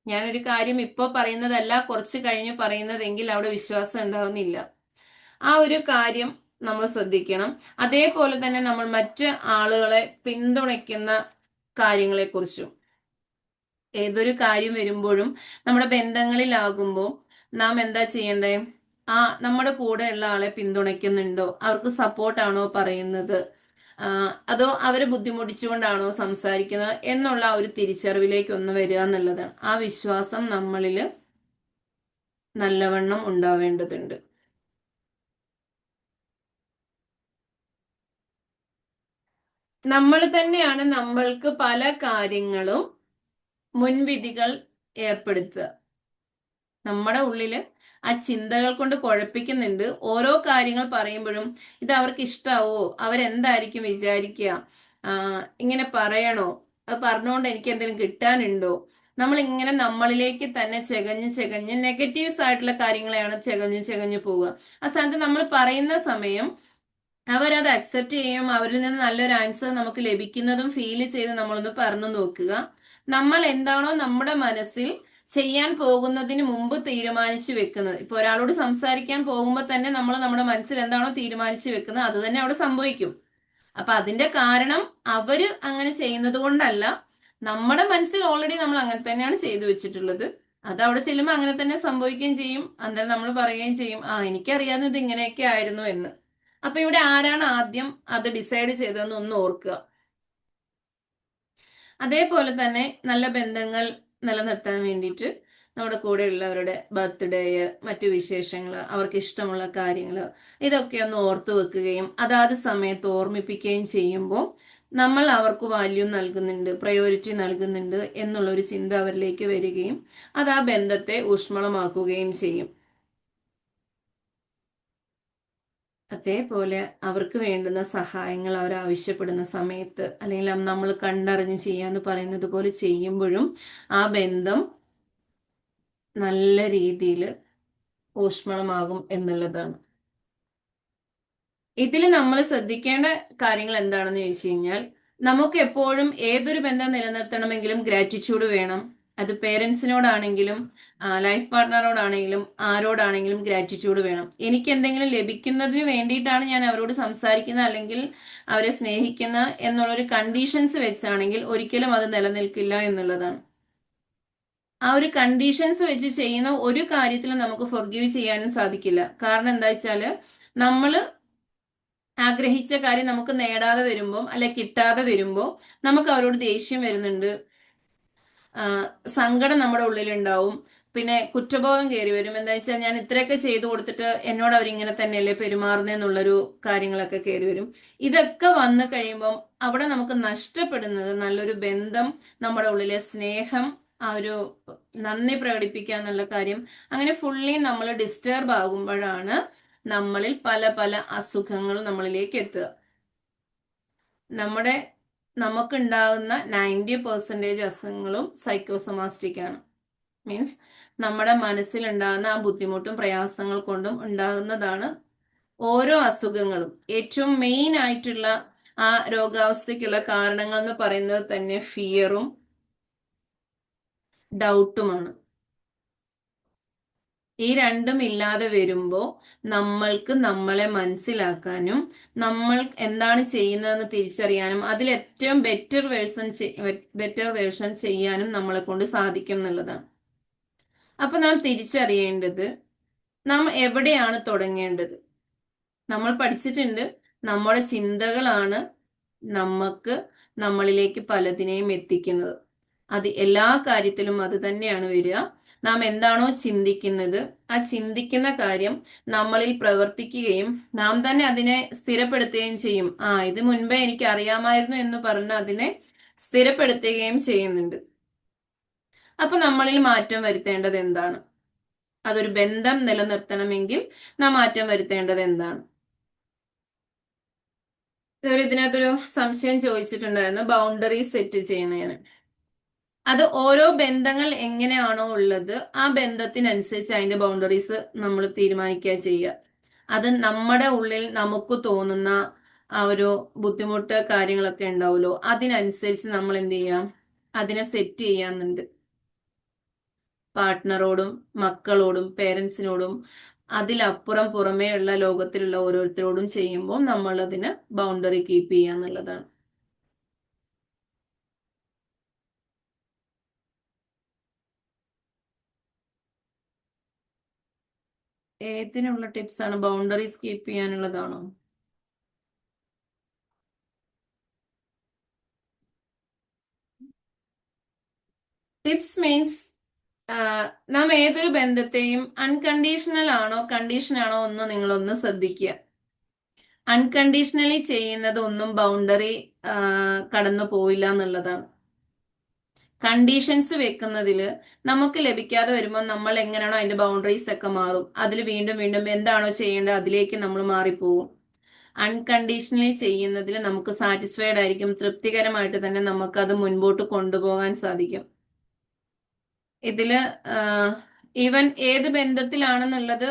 ഞാനൊരു കാര്യം ഇപ്പോൾ പറയുന്നതല്ല കുറച്ച് കഴിഞ്ഞ് പറയുന്നതെങ്കിൽ അവിടെ വിശ്വാസം ഉണ്ടാവുന്നില്ല. ആ ഒരു കാര്യം നമ്മൾ ശ്രദ്ധിക്കണം. അതേപോലെ തന്നെ നമ്മൾ മറ്റ് ആളുകളെ പിന്തുണയ്ക്കുന്ന കാര്യങ്ങളെക്കുറിച്ചും, ഏതൊരു കാര്യം വരുമ്പോഴും നമ്മുടെ ബന്ധങ്ങളിലാകുമ്പോൾ നാം എന്താ ചെയ്യണ്ടേ? നമ്മുടെ കൂടെ ഉള്ള ആളെ പിന്തുണയ്ക്കുന്നുണ്ടോ, അവർക്ക് സപ്പോർട്ടാണോ പറയുന്നത്, അതോ അവരെ ബുദ്ധിമുട്ടിച്ചുകൊണ്ടാണോ സംസാരിക്കുന്നത് എന്നുള്ള ആ ഒരു തിരിച്ചറിവിലേക്ക് ഒന്ന് വരിക എന്നുള്ളതാണ്. ആ വിശ്വാസം നമ്മളിൽ നല്ലവണ്ണം ഉണ്ടാവേണ്ടതുണ്ട്. നമ്മൾ തന്നെയാണ് നമ്മൾക്ക് പല കാര്യങ്ങളും മുൻവിധികൾ ഏർപ്പെടുത്തുക. നമ്മുടെ ഉള്ളില് ആ ചിന്തകൾ കൊണ്ട് കുഴപ്പിക്കുന്നുണ്ട്. ഓരോ കാര്യങ്ങൾ പറയുമ്പോഴും ഇത് അവർക്ക് ഇഷ്ടാവോ, അവരെന്തായിരിക്കും വിചാരിക്കുക, ഇങ്ങനെ പറയണോ, അത് പറഞ്ഞുകൊണ്ട് എനിക്ക് എന്തെങ്കിലും കിട്ടാനുണ്ടോ, നമ്മൾ ഇങ്ങനെ നമ്മളിലേക്ക് തന്നെ ചെകഞ്ഞ് നെഗറ്റീവ്സ് ആയിട്ടുള്ള കാര്യങ്ങളെയാണ് ചെകഞ്ഞു പോവുക. ആ സ്ഥാനത്ത് നമ്മൾ പറയുന്ന സമയം അവരത് അക്സെപ്റ്റ് ചെയ്യും, അവരിൽ നിന്ന് നല്ലൊരു ആൻസർ നമുക്ക് ലഭിക്കുന്നതും ഫീൽ ചെയ്ത് നമ്മളൊന്ന് പറഞ്ഞു നോക്കുക. നമ്മൾ എന്താണോ നമ്മുടെ മനസ്സിൽ ചെയ്യാൻ പോകുന്നതിന് മുമ്പ് തീരുമാനിച്ചു വെക്കുന്നത്, ഇപ്പൊ ഒരാളോട് സംസാരിക്കാൻ പോകുമ്പോൾ തന്നെ നമ്മൾ നമ്മുടെ മനസ്സിൽ എന്താണോ തീരുമാനിച്ചു വെക്കുന്നത് അത് തന്നെ അവിടെ സംഭവിക്കും. അപ്പൊ അതിന്റെ കാരണം അവര് അങ്ങനെ ചെയ്യുന്നത് കൊണ്ടല്ല, നമ്മുടെ മനസ്സിൽ ഓൾറെഡി നമ്മൾ അങ്ങനെ തന്നെയാണ് ചെയ്തു വെച്ചിട്ടുള്ളത്. അത് അവിടെ ചെല്ലുമ്പോൾ അങ്ങനെ തന്നെ സംഭവിക്കുകയും ചെയ്യും. അന്നേരം നമ്മൾ പറയുകയും ചെയ്യും, എനിക്കറിയാവുന്ന ഇത് ഇങ്ങനെയൊക്കെ ആയിരുന്നു എന്ന്. അപ്പൊ ഇവിടെ ആരാണ് ആദ്യം അത് ഡിസൈഡ് ചെയ്തതെന്ന് ഒന്ന് ഓർക്കുക. അതേപോലെ തന്നെ നല്ല ബന്ധങ്ങൾ നിലനിർത്താൻ വേണ്ടിയിട്ട് നമ്മുടെ കൂടെയുള്ളവരുടെ ബർത്ത്ഡേ, മറ്റു വിശേഷങ്ങൾ, അവർക്ക് ഇഷ്ടമുള്ള കാര്യങ്ങൾ, ഇതൊക്കെ ഒന്ന് ഓർത്തു വെക്കുകയും അതാത് സമയത്ത് ഓർമ്മിപ്പിക്കുകയും ചെയ്യുമ്പോൾ നമ്മൾ അവർക്ക് വാല്യൂ നൽകുന്നുണ്ട്, പ്രയോറിറ്റി നൽകുന്നുണ്ട് എന്നുള്ളൊരു ചിന്ത അവരിലേക്ക് വരികയും അത് ആ ബന്ധത്തെ ഊഷ്മളമാക്കുകയും ചെയ്യും. അതേപോലെ അവർക്ക് വേണ്ടുന്ന സഹായങ്ങൾ അവർ ആവശ്യപ്പെടുന്ന സമയത്ത്, അല്ലെങ്കിൽ നമ്മൾ കണ്ടറിഞ്ഞ് ചെയ്യാന്ന് പറയുന്നത് പോലെ ചെയ്യുമ്പോഴും ആ ബന്ധം നല്ല രീതിയിൽ ഊഷ്മളമാകും എന്നുള്ളതാണ്. ഇതിൽ നമ്മൾ ശ്രദ്ധിക്കേണ്ട കാര്യങ്ങൾ എന്താണെന്ന് ചോദിച്ചു കഴിഞ്ഞാൽ, നമുക്ക് എപ്പോഴും ഏതൊരു ബന്ധം നിലനിർത്തണമെങ്കിലും ഗ്രാറ്റിറ്റ്യൂഡ് വേണം. അത് പേരൻസിനോടാണെങ്കിലും ലൈഫ് പാർട്ട്ണറോടാണെങ്കിലും ആരോടാണെങ്കിലും ഗ്രാറ്റിറ്റ്യൂഡ് വേണം. എനിക്ക് എന്തെങ്കിലും ലഭിക്കുന്നതിന് വേണ്ടിയിട്ടാണ് ഞാൻ അവരോട് സംസാരിക്കുന്നത് അല്ലെങ്കിൽ അവരെ സ്നേഹിക്കുന്നത് എന്നുള്ളൊരു കണ്ടീഷൻസ് വെച്ചാണെങ്കിൽ ഒരിക്കലും അത് നിലനിൽക്കില്ല എന്നുള്ളതാണ്. ആ ഒരു കണ്ടീഷൻസ് വെച്ച് ചെയ്യുന്ന ഒരു കാര്യത്തിലും നമുക്ക് ഫൊർഗീവ് ചെയ്യാനും സാധിക്കില്ല. കാരണം എന്താ വെച്ചാല്, നമ്മള് ആഗ്രഹിച്ച കാര്യം നമുക്ക് നേടാതെ വരുമ്പോൾ അല്ലെ കിട്ടാതെ വരുമ്പോൾ നമുക്ക് അവരോട് ദേഷ്യം വരുന്നുണ്ട്, സങ്കടം നമ്മുടെ ഉള്ളിലുണ്ടാവും, പിന്നെ കുറ്റബോധം കയറി വരും. എന്താ വെച്ചാൽ ഞാൻ ഇത്രയൊക്കെ ചെയ്തു കൊടുത്തിട്ട് എന്നോട് അവരിങ്ങനെ തന്നെയല്ലേ പെരുമാറുന്നെന്നുള്ളൊരു കാര്യങ്ങളൊക്കെ കയറി വരും. ഇതൊക്കെ വന്നു കഴിയുമ്പം അവിടെ നമുക്ക് നഷ്ടപ്പെടുന്നത് നല്ലൊരു ബന്ധം, നമ്മുടെ ഉള്ളിലെ സ്നേഹം, ആ ഒരു നന്ദി പ്രകടിപ്പിക്കുക എന്നുള്ള കാര്യം, അങ്ങനെ ഫുള്ളി നമ്മൾ ഡിസ്റ്റർബ് ആകുമ്പോഴാണ് നമ്മളിൽ പല പല അസുഖങ്ങൾ നമ്മളിലേക്ക് എത്തുക. നമുക്കുണ്ടാകുന്ന 90% അസുഖങ്ങളും സൈക്കോസൊമാസ്റ്റിക് ആണ്. മീൻസ് നമ്മുടെ മനസ്സിലുണ്ടാകുന്ന ആ ബുദ്ധിമുട്ടും പ്രയാസങ്ങൾ കൊണ്ടും ഉണ്ടാകുന്നതാണ് ഓരോ അസുഖങ്ങളും. ഏറ്റവും മെയിൻ ആയിട്ടുള്ള ആ രോഗാവസ്ഥയ്ക്കുള്ള കാരണങ്ങൾ എന്ന് പറയുന്നത് തന്നെ ഫിയറും ഡൗട്ടുമാണ്. ഈ രണ്ടും ഇല്ലാതെ വരുമ്പോൾ നമ്മൾക്ക് നമ്മളെ മനസ്സിലാക്കാനും നമ്മൾ എന്താണ് ചെയ്യുന്നതെന്ന് തിരിച്ചറിയാനും അതിൽ ഏറ്റവും ബെറ്റർ വേർഷൻ ചെയ്യാനും നമ്മളെ കൊണ്ട് സാധിക്കും എന്നുള്ളതാണ്. അപ്പൊ നാം തിരിച്ചറിയേണ്ടത് നാം എവിടെയാണ് തുടങ്ങേണ്ടത്. നമ്മൾ പഠിച്ചിട്ടുണ്ട്, നമ്മുടെ ചിന്തകളാണ് നമ്മളിലേക്ക് പലതിനെയും എത്തിക്കുന്നത്. അത് എല്ലാ കാര്യത്തിലും അത് തന്നെയാണ് വരിക. നാം എന്താണോ ചിന്തിക്കുന്നത്, ആ ചിന്തിക്കുന്ന കാര്യം നമ്മളിൽ പ്രവർത്തിക്കുകയും നാം തന്നെ അതിനെ സ്ഥിരപ്പെടുത്തുകയും ചെയ്യും. ഇത് മുൻപേ എനിക്ക് അറിയാമായിരുന്നു എന്ന് പറഞ്ഞ് അതിനെ സ്ഥിരപ്പെടുത്തുകയും ചെയ്യുന്നുണ്ട്. അപ്പൊ നമ്മളിൽ മാറ്റം വരുത്തേണ്ടത് എന്താണ്? അതൊരു ബന്ധം നിലനിർത്തണമെങ്കിൽ നാം മാറ്റം വരുത്തേണ്ടത് എന്താണ്? ഇതിനകത്തൊരു സംശയം ചോദിച്ചിട്ടുണ്ടായിരുന്നു, ബൗണ്ടറി സെറ്റ് ചെയ്യണേന്. അത് ഓരോ ബന്ധങ്ങൾ എങ്ങനെയാണോ ഉള്ളത് ആ ബന്ധത്തിനനുസരിച്ച് അതിന്റെ ബൗണ്ടറീസ് നമ്മൾ തീരുമാനിക്കുക ചെയ്യുക. അത് നമ്മുടെ ഉള്ളിൽ നമുക്ക് തോന്നുന്ന ആ ഒരു ബുദ്ധിമുട്ട് കാര്യങ്ങളൊക്കെ ഉണ്ടാവുമല്ലോ, അതിനനുസരിച്ച് നമ്മൾ എന്ത് ചെയ്യാം, അതിനെ സെറ്റ് ചെയ്യാന്നുണ്ട്. പാർട്ട്ണറോടും മക്കളോടും പേരൻസിനോടും അതിലപ്പുറം പുറമേ ഉള്ള ലോകത്തിലുള്ള ഓരോരുത്തരോടും ചെയ്യുമ്പോൾ നമ്മൾ അതിന് ബൗണ്ടറി കീപ്പ് ചെയ്യാന്നുള്ളതാണ്. ഏതിനുള്ള ടിപ്സ് ആണ്? ബൗണ്ടറീസ് കീപ്പ് ചെയ്യാനുള്ളതാണോ? ടിപ്സ് മീൻസ് നാം ഏതൊരു ബന്ധത്തെയും അൺകണ്ടീഷണൽ ആണോ കണ്ടീഷൻ ആണോ എന്ന് നിങ്ങളൊന്ന് ശ്രദ്ധിക്കുക. അൺകണ്ടീഷണലി ചെയ്യുന്നത് ഒന്നും ബൗണ്ടറി കടന്നു പോയില്ല എന്നുള്ളതാണ്. കണ്ടീഷൻസ് വെക്കുന്നതിൽ നമുക്ക് ലഭിക്കാതെ വരുമ്പോൾ നമ്മൾ എങ്ങനെയാണോ അതിന്റെ ബൗണ്ടറീസ് ഒക്കെ മാറും. അതിൽ വീണ്ടും വീണ്ടും എന്താണോ ചെയ്യേണ്ടത് അതിലേക്ക് നമ്മൾ മാറിപ്പോവും. അൺകണ്ടീഷണലി ചെയ്യുന്നതിൽ നമുക്ക് സാറ്റിസ്ഫൈഡ് ആയിരിക്കും, തൃപ്തികരമായിട്ട് തന്നെ നമുക്ക് അത് മുൻപോട്ട് കൊണ്ടുപോകാൻ സാധിക്കും. ഇതില് ഈവൻ ഏത് ബന്ധത്തിലാണെന്നുള്ളത്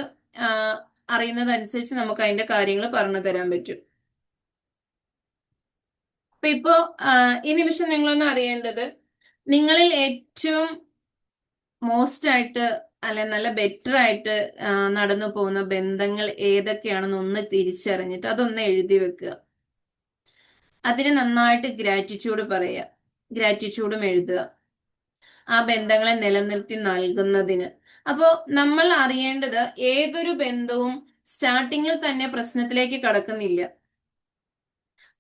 അറിയുന്നതനുസരിച്ച് നമുക്ക് അതിന്റെ കാര്യങ്ങൾ പറഞ്ഞു തരാൻ പറ്റും. അപ്പൊ ഇപ്പോ ഈ നിമിഷം നിങ്ങളൊന്ന് അറിയേണ്ടത്, നിങ്ങളിൽ ഏറ്റവും മോസ്റ്റ് ആയിട്ട് അല്ലെ നല്ല ബെറ്റർ ആയിട്ട് നടന്നു പോകുന്ന ബന്ധങ്ങൾ ഏതൊക്കെയാണെന്ന് ഒന്ന് തിരിച്ചറിഞ്ഞിട്ട് അതൊന്ന് എഴുതി വെക്കുക. അതിന് നന്നായിട്ട് ഗ്രാറ്റിറ്റ്യൂഡ് പറയുക, ഗ്രാറ്റിറ്റ്യൂഡും എഴുതുക ആ ബന്ധങ്ങളെ നിലനിർത്തി നൽകുന്നതിന്. അപ്പോ നമ്മൾ അറിയേണ്ടത്, ഏതൊരു ബന്ധവും സ്റ്റാർട്ടിങ്ങിൽ തന്നെ പ്രശ്നത്തിലേക്ക് കടക്കുന്നില്ല.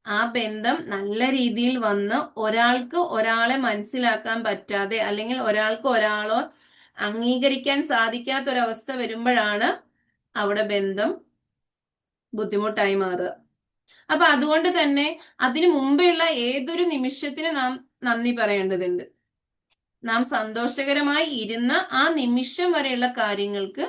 ആ ബന്ധം നല്ല രീതിയിൽ വന്ന് ഒരാൾക്ക് ഒരാളെ മനസ്സിലാക്കാൻ പറ്റാതെ അല്ലെങ്കിൽ ഒരാൾക്ക് ഒരാളോ അംഗീകരിക്കാൻ സാധിക്കാത്ത ഒരവസ്ഥ വരുമ്പോഴാണ് അവിടെ ബന്ധം ബുദ്ധിമുട്ടായി മാറുക. അപ്പൊ അതുകൊണ്ട് തന്നെ അതിനു മുമ്പെയുള്ള ഏതൊരു നിമിഷത്തിന് നാം നന്ദി പറയേണ്ടതുണ്ട്. നാം സന്തോഷകരമായി ഇരുന്ന ആ നിമിഷം വരെയുള്ള കാര്യങ്ങൾക്ക്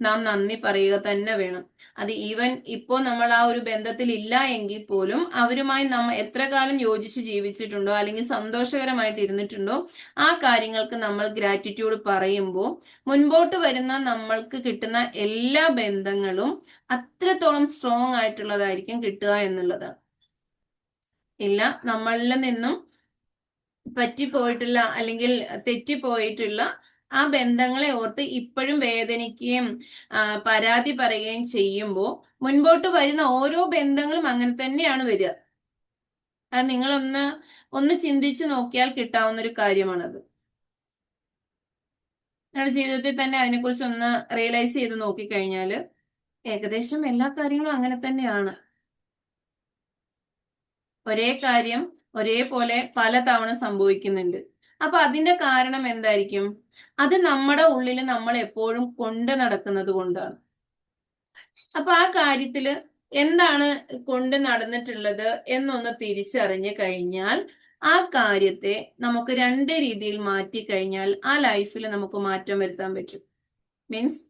നാം നന്ദി പറയുക തന്നെ വേണം. അത് ഈവൻ ഇപ്പോ നമ്മൾ ആ ഒരു ബന്ധത്തിൽ ഇല്ല എങ്കിൽ പോലും അവരുമായി നമ്മൾ എത്ര കാലം യോജിച്ച് ജീവിച്ചിട്ടുണ്ടോ അല്ലെങ്കിൽ സന്തോഷകരമായിട്ട് ഇരുന്നിട്ടുണ്ടോ ആ കാര്യങ്ങൾക്ക് നമ്മൾ ഗ്രാറ്റിറ്റ്യൂഡ് പറയുമ്പോൾ മുൻപോട്ട് വരുന്ന നമ്മൾക്ക് കിട്ടുന്ന എല്ലാ ബന്ധങ്ങളും അത്രത്തോളം സ്ട്രോങ് ആയിട്ടുള്ളതായിരിക്കും കിട്ടുക എന്നുള്ളതാണ്. ഇല്ല, നമ്മളിൽ നിന്നും പറ്റിപ്പോയിട്ടുള്ള അല്ലെങ്കിൽ തെറ്റിപ്പോയിട്ടുള്ള ആ ബന്ധങ്ങളെ ഓർത്ത് ഇപ്പോഴും വേദനിക്കുകയും പരാതി പറയുകയും ചെയ്യുമ്പോൾ മുൻപോട്ട് വരുന്ന ഓരോ ബന്ധങ്ങളും അങ്ങനെ തന്നെയാണ് വരിക. അത് നിങ്ങളൊന്ന് ചിന്തിച്ചു നോക്കിയാൽ കിട്ടാവുന്ന ഒരു കാര്യമാണത്. നിങ്ങളുടെ ജീവിതത്തിൽ തന്നെ അതിനെക്കുറിച്ച് ഒന്ന് റിയലൈസ് ചെയ്ത് നോക്കിക്കഴിഞ്ഞാൽ ഏകദേശം എല്ലാ കാര്യങ്ങളും അങ്ങനെ തന്നെയാണ്. ഒരേ കാര്യം ഒരേപോലെ പല തവണ സംഭവിക്കുന്നുണ്ട്. അപ്പൊ അതിന്റെ കാരണം എന്തായിരിക്കും? അത് നമ്മുടെ ഉള്ളിൽ നമ്മൾ എപ്പോഴും കൊണ്ട് നടക്കുന്നത് കൊണ്ടാണ്. അപ്പൊ ആ കാര്യത്തില് എന്താണ് കൊണ്ട് നടന്നിട്ടുള്ളത് എന്നൊന്ന് തിരിച്ചറിഞ്ഞു കഴിഞ്ഞാൽ ആ കാര്യത്തെ നമുക്ക് രണ്ട് രീതിയിൽ മാറ്റി കഴിഞ്ഞാൽ ആ ലൈഫിൽ നമുക്ക് മാറ്റം വരുത്താൻ പറ്റും. മീൻസ്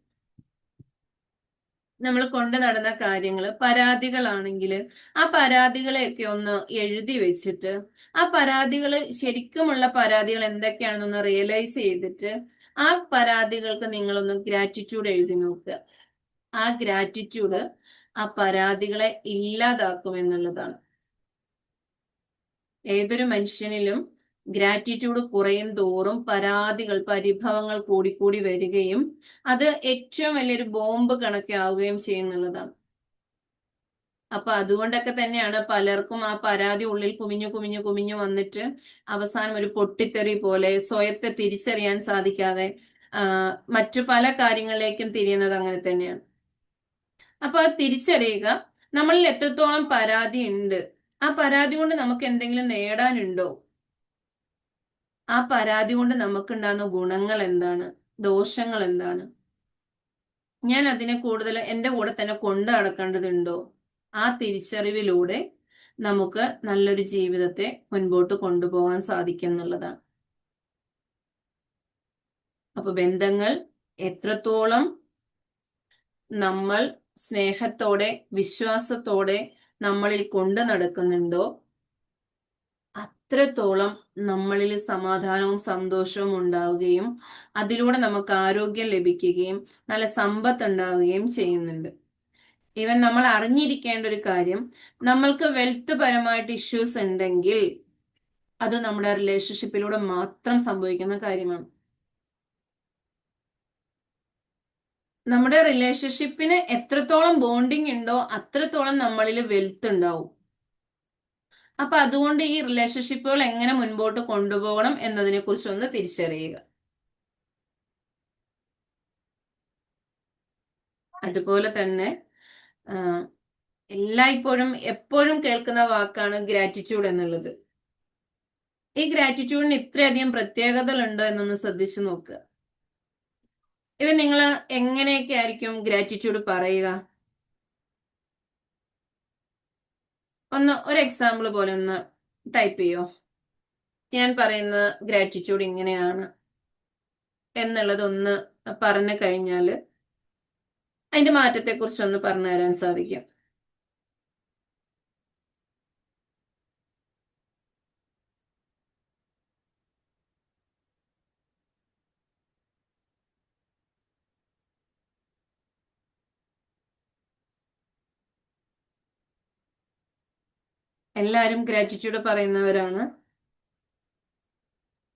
നമ്മൾ കൊണ്ട് നടന്ന കാര്യങ്ങൾ പരാതികളാണെങ്കിൽ ആ പരാതികളെയൊക്കെ ഒന്ന് എഴുതി വെച്ചിട്ട് ആ പരാതികൾ ശരിക്കുമുള്ള പരാതികൾ എന്തൊക്കെയാണെന്നൊന്ന് റിയലൈസ് ചെയ്തിട്ട് ആ പരാതികൾക്ക് നിങ്ങളൊന്ന് ഗ്രാറ്റിറ്റ്യൂഡ് എഴുതി നോക്കുക. ആ ഗ്രാറ്റിറ്റ്യൂഡ് ആ പരാതികളെ ഇല്ലാതാക്കും എന്നുള്ളതാണ്. ഏതൊരു മനുഷ്യനിലും ഗ്രാറ്റിറ്റ്യൂഡ് കുറയും തോറും പരാതികൾ പരിഭവങ്ങൾ കൂടിക്കൂടി വരികയും അത് ഏറ്റവും വലിയൊരു ബോംബ് കണക്കാവുകയും ചെയ്യുന്നുള്ളതാണ്. അപ്പൊ അതുകൊണ്ടൊക്കെ തന്നെയാണ് പലർക്കും ആ പരാതി ഉള്ളിൽ കുമിഞ്ഞു കുമിഞ്ഞു കുമിഞ്ഞു വന്നിട്ട് അവസാനം ഒരു പൊട്ടിത്തെറി പോലെ സ്വയത്തെ തിരിച്ചറിയാൻ സാധിക്കാതെ മറ്റു പല കാര്യങ്ങളിലേക്കും തിരിയുന്നത് അങ്ങനെ തന്നെയാണ്. അപ്പൊ അത് തിരിച്ചറിയുക, നമ്മളിൽ എത്രത്തോളം പരാതി ഉണ്ട്, ആ പരാതി കൊണ്ട് നമുക്ക് എന്തെങ്കിലും നേടാനുണ്ടോ, ആ പരാതി കൊണ്ട് നമുക്കുണ്ടാകുന്ന ഗുണങ്ങൾ എന്താണ്, ദോഷങ്ങൾ എന്താണ്, ഞാൻ അതിനെ കൂടുതൽ എൻ്റെ കൂടെ തന്നെ കൊണ്ടു നടക്കേണ്ടതുണ്ടോ? ആ തിരിച്ചറിവിലൂടെ നമുക്ക് നല്ലൊരു ജീവിതത്തെ മുൻപോട്ട് കൊണ്ടുപോകാൻ സാധിക്കും എന്നുള്ളതാണ്. അപ്പൊ ബന്ധങ്ങൾ എത്രത്തോളം നമ്മൾ സ്നേഹത്തോടെ വിശ്വാസത്തോടെ നമ്മളിൽ കൊണ്ടു നടക്കുന്നുണ്ടോ അത്രത്തോളം നമ്മളിൽ സമാധാനവും സന്തോഷവും ഉണ്ടാവുകയും അതിലൂടെ നമുക്ക് ആരോഗ്യം ലഭിക്കുകയും നല്ല സമ്പത്ത് ഉണ്ടാവുകയും ചെയ്യുന്നുണ്ട്. ഈവൻ നമ്മൾ അറിഞ്ഞിരിക്കേണ്ട ഒരു കാര്യം, നമ്മൾക്ക് വെൽത്ത് പരമായിട്ട് ഇഷ്യൂസ് ഉണ്ടെങ്കിൽ അത് നമ്മുടെ റിലേഷൻഷിപ്പിലൂടെ മാത്രം സംഭവിക്കുന്ന കാര്യമാണ്. നമ്മുടെ റിലേഷൻഷിപ്പിന് എത്രത്തോളം ബോണ്ടിങ് ഉണ്ടോ അത്രത്തോളം നമ്മളിൽ വെൽത്ത് ഉണ്ടാവും. അപ്പൊ അതുകൊണ്ട് ഈ റിലേഷൻഷിപ്പുകൾ എങ്ങനെ മുൻപോട്ട് കൊണ്ടുപോകണം എന്നതിനെ കുറിച്ച് ഒന്ന് തിരിച്ചറിയുക. അതുപോലെ തന്നെ എല്ലായ്പ്പോഴും എപ്പോഴും കേൾക്കുന്ന വാക്കാണ് ഗ്രാറ്റിറ്റ്യൂഡ് എന്നുള്ളത്. ഈ ഗ്രാറ്റിറ്റ്യൂഡിന് ഇത്രയധികം പ്രത്യേകതകൾ ഉണ്ടോ എന്നൊന്ന് ശ്രദ്ധിച്ചു നോക്കുക. ഇവ നിങ്ങൾ എങ്ങനെയൊക്കെ ആയിരിക്കും ഗ്രാറ്റിറ്റ്യൂഡ് പറയുക? ഒരു എക്സാമ്പിൾ പോലെ ഒന്ന് ടൈപ്പ് ചെയ്യോ. ഞാൻ പറയുന്ന ഗ്രാറ്റിറ്റ്യൂഡ് ഇങ്ങനെയാണ് എന്നുള്ളത് ഒന്ന് പറഞ്ഞു കഴിഞ്ഞാൽ അതിന്റെ മാറ്റത്തെ കുറിച്ച് ഒന്ന് പറഞ്ഞു തരാൻ സാധിക്കും. എല്ലാവരും ഗ്രാറ്റിറ്റ്യൂഡ് പറയുന്നവരാണ്.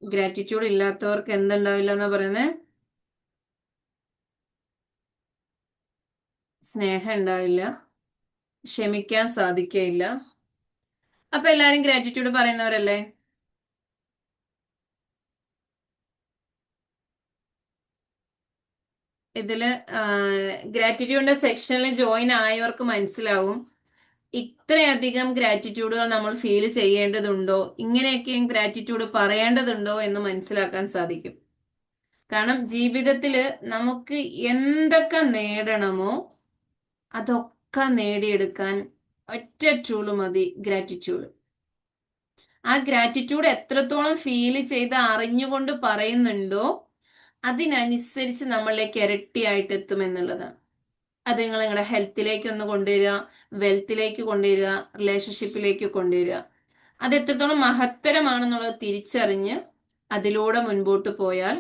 ഗ്രാറ്റിറ്റ്യൂഡ് ഇല്ലാത്തവർക്ക് എന്തുണ്ടാവില്ല എന്നാ പറയുന്നത്? സ്നേഹം ഉണ്ടാവില്ല, ക്ഷമിക്കാൻ സാധിക്കയില്ല. അപ്പൊ എല്ലാരും ഗ്രാറ്റിറ്റ്യൂഡ് പറയുന്നവരല്ലേ? ഇതില് ഗ്രാറ്റിറ്റ്യൂഡിന്റെ സെക്ഷനിൽ ജോയിൻ ആയവർക്ക് മനസ്സിലാവും ഇത്രയധികം ഗ്രാറ്റിറ്റ്യൂഡുകൾ നമ്മൾ ഫീൽ ചെയ്യേണ്ടതുണ്ടോ, ഇങ്ങനെയൊക്കെയും ഗ്രാറ്റിറ്റ്യൂഡ് പറയേണ്ടതുണ്ടോ എന്ന് മനസ്സിലാക്കാൻ സാധിക്കും. കാരണം ജീവിതത്തില് നമുക്ക് എന്തൊക്കെ നേടണമോ അതൊക്കെ നേടിയെടുക്കാൻ ഒറ്റ ടൂള് മതി, ഗ്രാറ്റിറ്റ്യൂഡ്. ആ ഗ്രാറ്റിറ്റ്യൂഡ് എത്രത്തോളം ഫീൽ ചെയ്ത് അറിഞ്ഞുകൊണ്ട് പറയുന്നുണ്ടോ അതിനനുസരിച്ച് നമ്മളിലേക്ക് ഇരട്ടിയായിട്ട് എത്തും എന്നുള്ളതാണ്. അത് നിങ്ങളുടെ ഹെൽത്തിലേക്ക് ഒന്ന് കൊണ്ടുവരിക, വെൽത്തിലേക്ക് കൊണ്ടുവരിക, റിലേഷൻഷിപ്പിലേക്ക് കൊണ്ടുവരിക. അത് എത്രത്തോളം മഹത്തരമാണെന്നുള്ളത് തിരിച്ചറിഞ്ഞ് അതിലൂടെ മുൻപോട്ട് പോയാൽ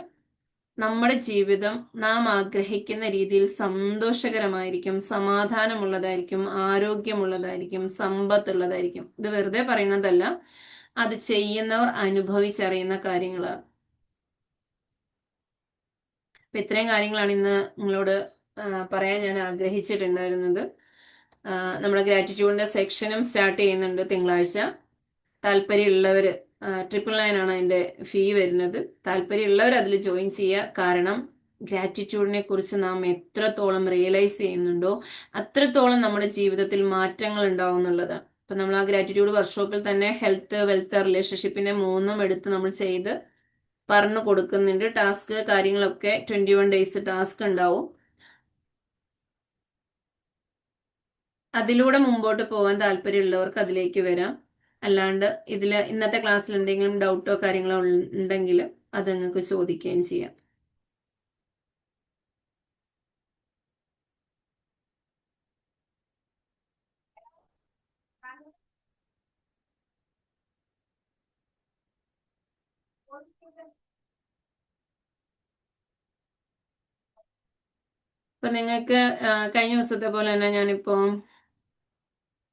നമ്മുടെ ജീവിതം നാം ആഗ്രഹിക്കുന്ന രീതിയിൽ സന്തോഷകരമായിരിക്കും, സമാധാനമുള്ളതായിരിക്കും, ആരോഗ്യമുള്ളതായിരിക്കും, സമ്പത്തുള്ളതായിരിക്കും. ഇത് വെറുതെ പറയുന്നതല്ല, അത് ചെയ്യുന്നവർ അനുഭവിച്ചറിയുന്ന കാര്യങ്ങളാണ്. അപ്പൊ ഇത്രയും കാര്യങ്ങളാണ് ഇന്ന് നിങ്ങളോട് പറയാൻ ഞാൻ ആഗ്രഹിച്ചിട്ടുണ്ടായിരുന്നത്. നമ്മുടെ ഗ്രാറ്റിറ്റ്യൂഡിന്റെ സെക്ഷനും സ്റ്റാർട്ട് ചെയ്യുന്നുണ്ട് തിങ്കളാഴ്ച. താല്പര്യമുള്ളവർ 999 ആണ് അതിന്റെ ഫീ വരുന്നത്. താല്പര്യമുള്ളവർ അതിൽ ജോയിൻ ചെയ്യുക. കാരണം ഗ്രാറ്റിറ്റ്യൂഡിനെ കുറിച്ച് നാം എത്രത്തോളം റിയലൈസ് ചെയ്യുന്നുണ്ടോ അത്രത്തോളം നമ്മുടെ ജീവിതത്തിൽ മാറ്റങ്ങൾ ഉണ്ടാവും എന്നുള്ളതാണ്. അപ്പൊ നമ്മൾ ആ ഗ്രാറ്റിറ്റ്യൂഡ് വർക്ക്ഷോപ്പിൽ തന്നെ ഹെൽത്ത്, വെൽത്ത്, റിലേഷൻഷിപ്പിന്റെ മൂന്നും എടുത്ത് നമ്മൾ ചെയ്ത് പറഞ്ഞു കൊടുക്കുന്നുണ്ട്. ടാസ്ക് കാര്യങ്ങളൊക്കെ 21 ഡേയ്സ് ടാസ്ക് ഉണ്ടാവും. അതിലൂടെ മുമ്പോട്ട് പോകാൻ താല്പര്യമുള്ളവർക്ക് അതിലേക്ക് വരാം. അല്ലാണ്ട് ഇന്നത്തെ ക്ലാസ്സിൽ എന്തെങ്കിലും ഡൗട്ടോ കാര്യങ്ങളോ ഉണ്ടെങ്കിൽ അത് നിങ്ങൾക്ക് ചോദിക്കുകയും ചെയ്യാം. അപ്പൊ നിങ്ങൾക്ക് കഴിഞ്ഞ ദിവസത്തെ പോലെ തന്നെ ഞാനിപ്പോ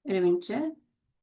ഒരു മിനിറ്റ്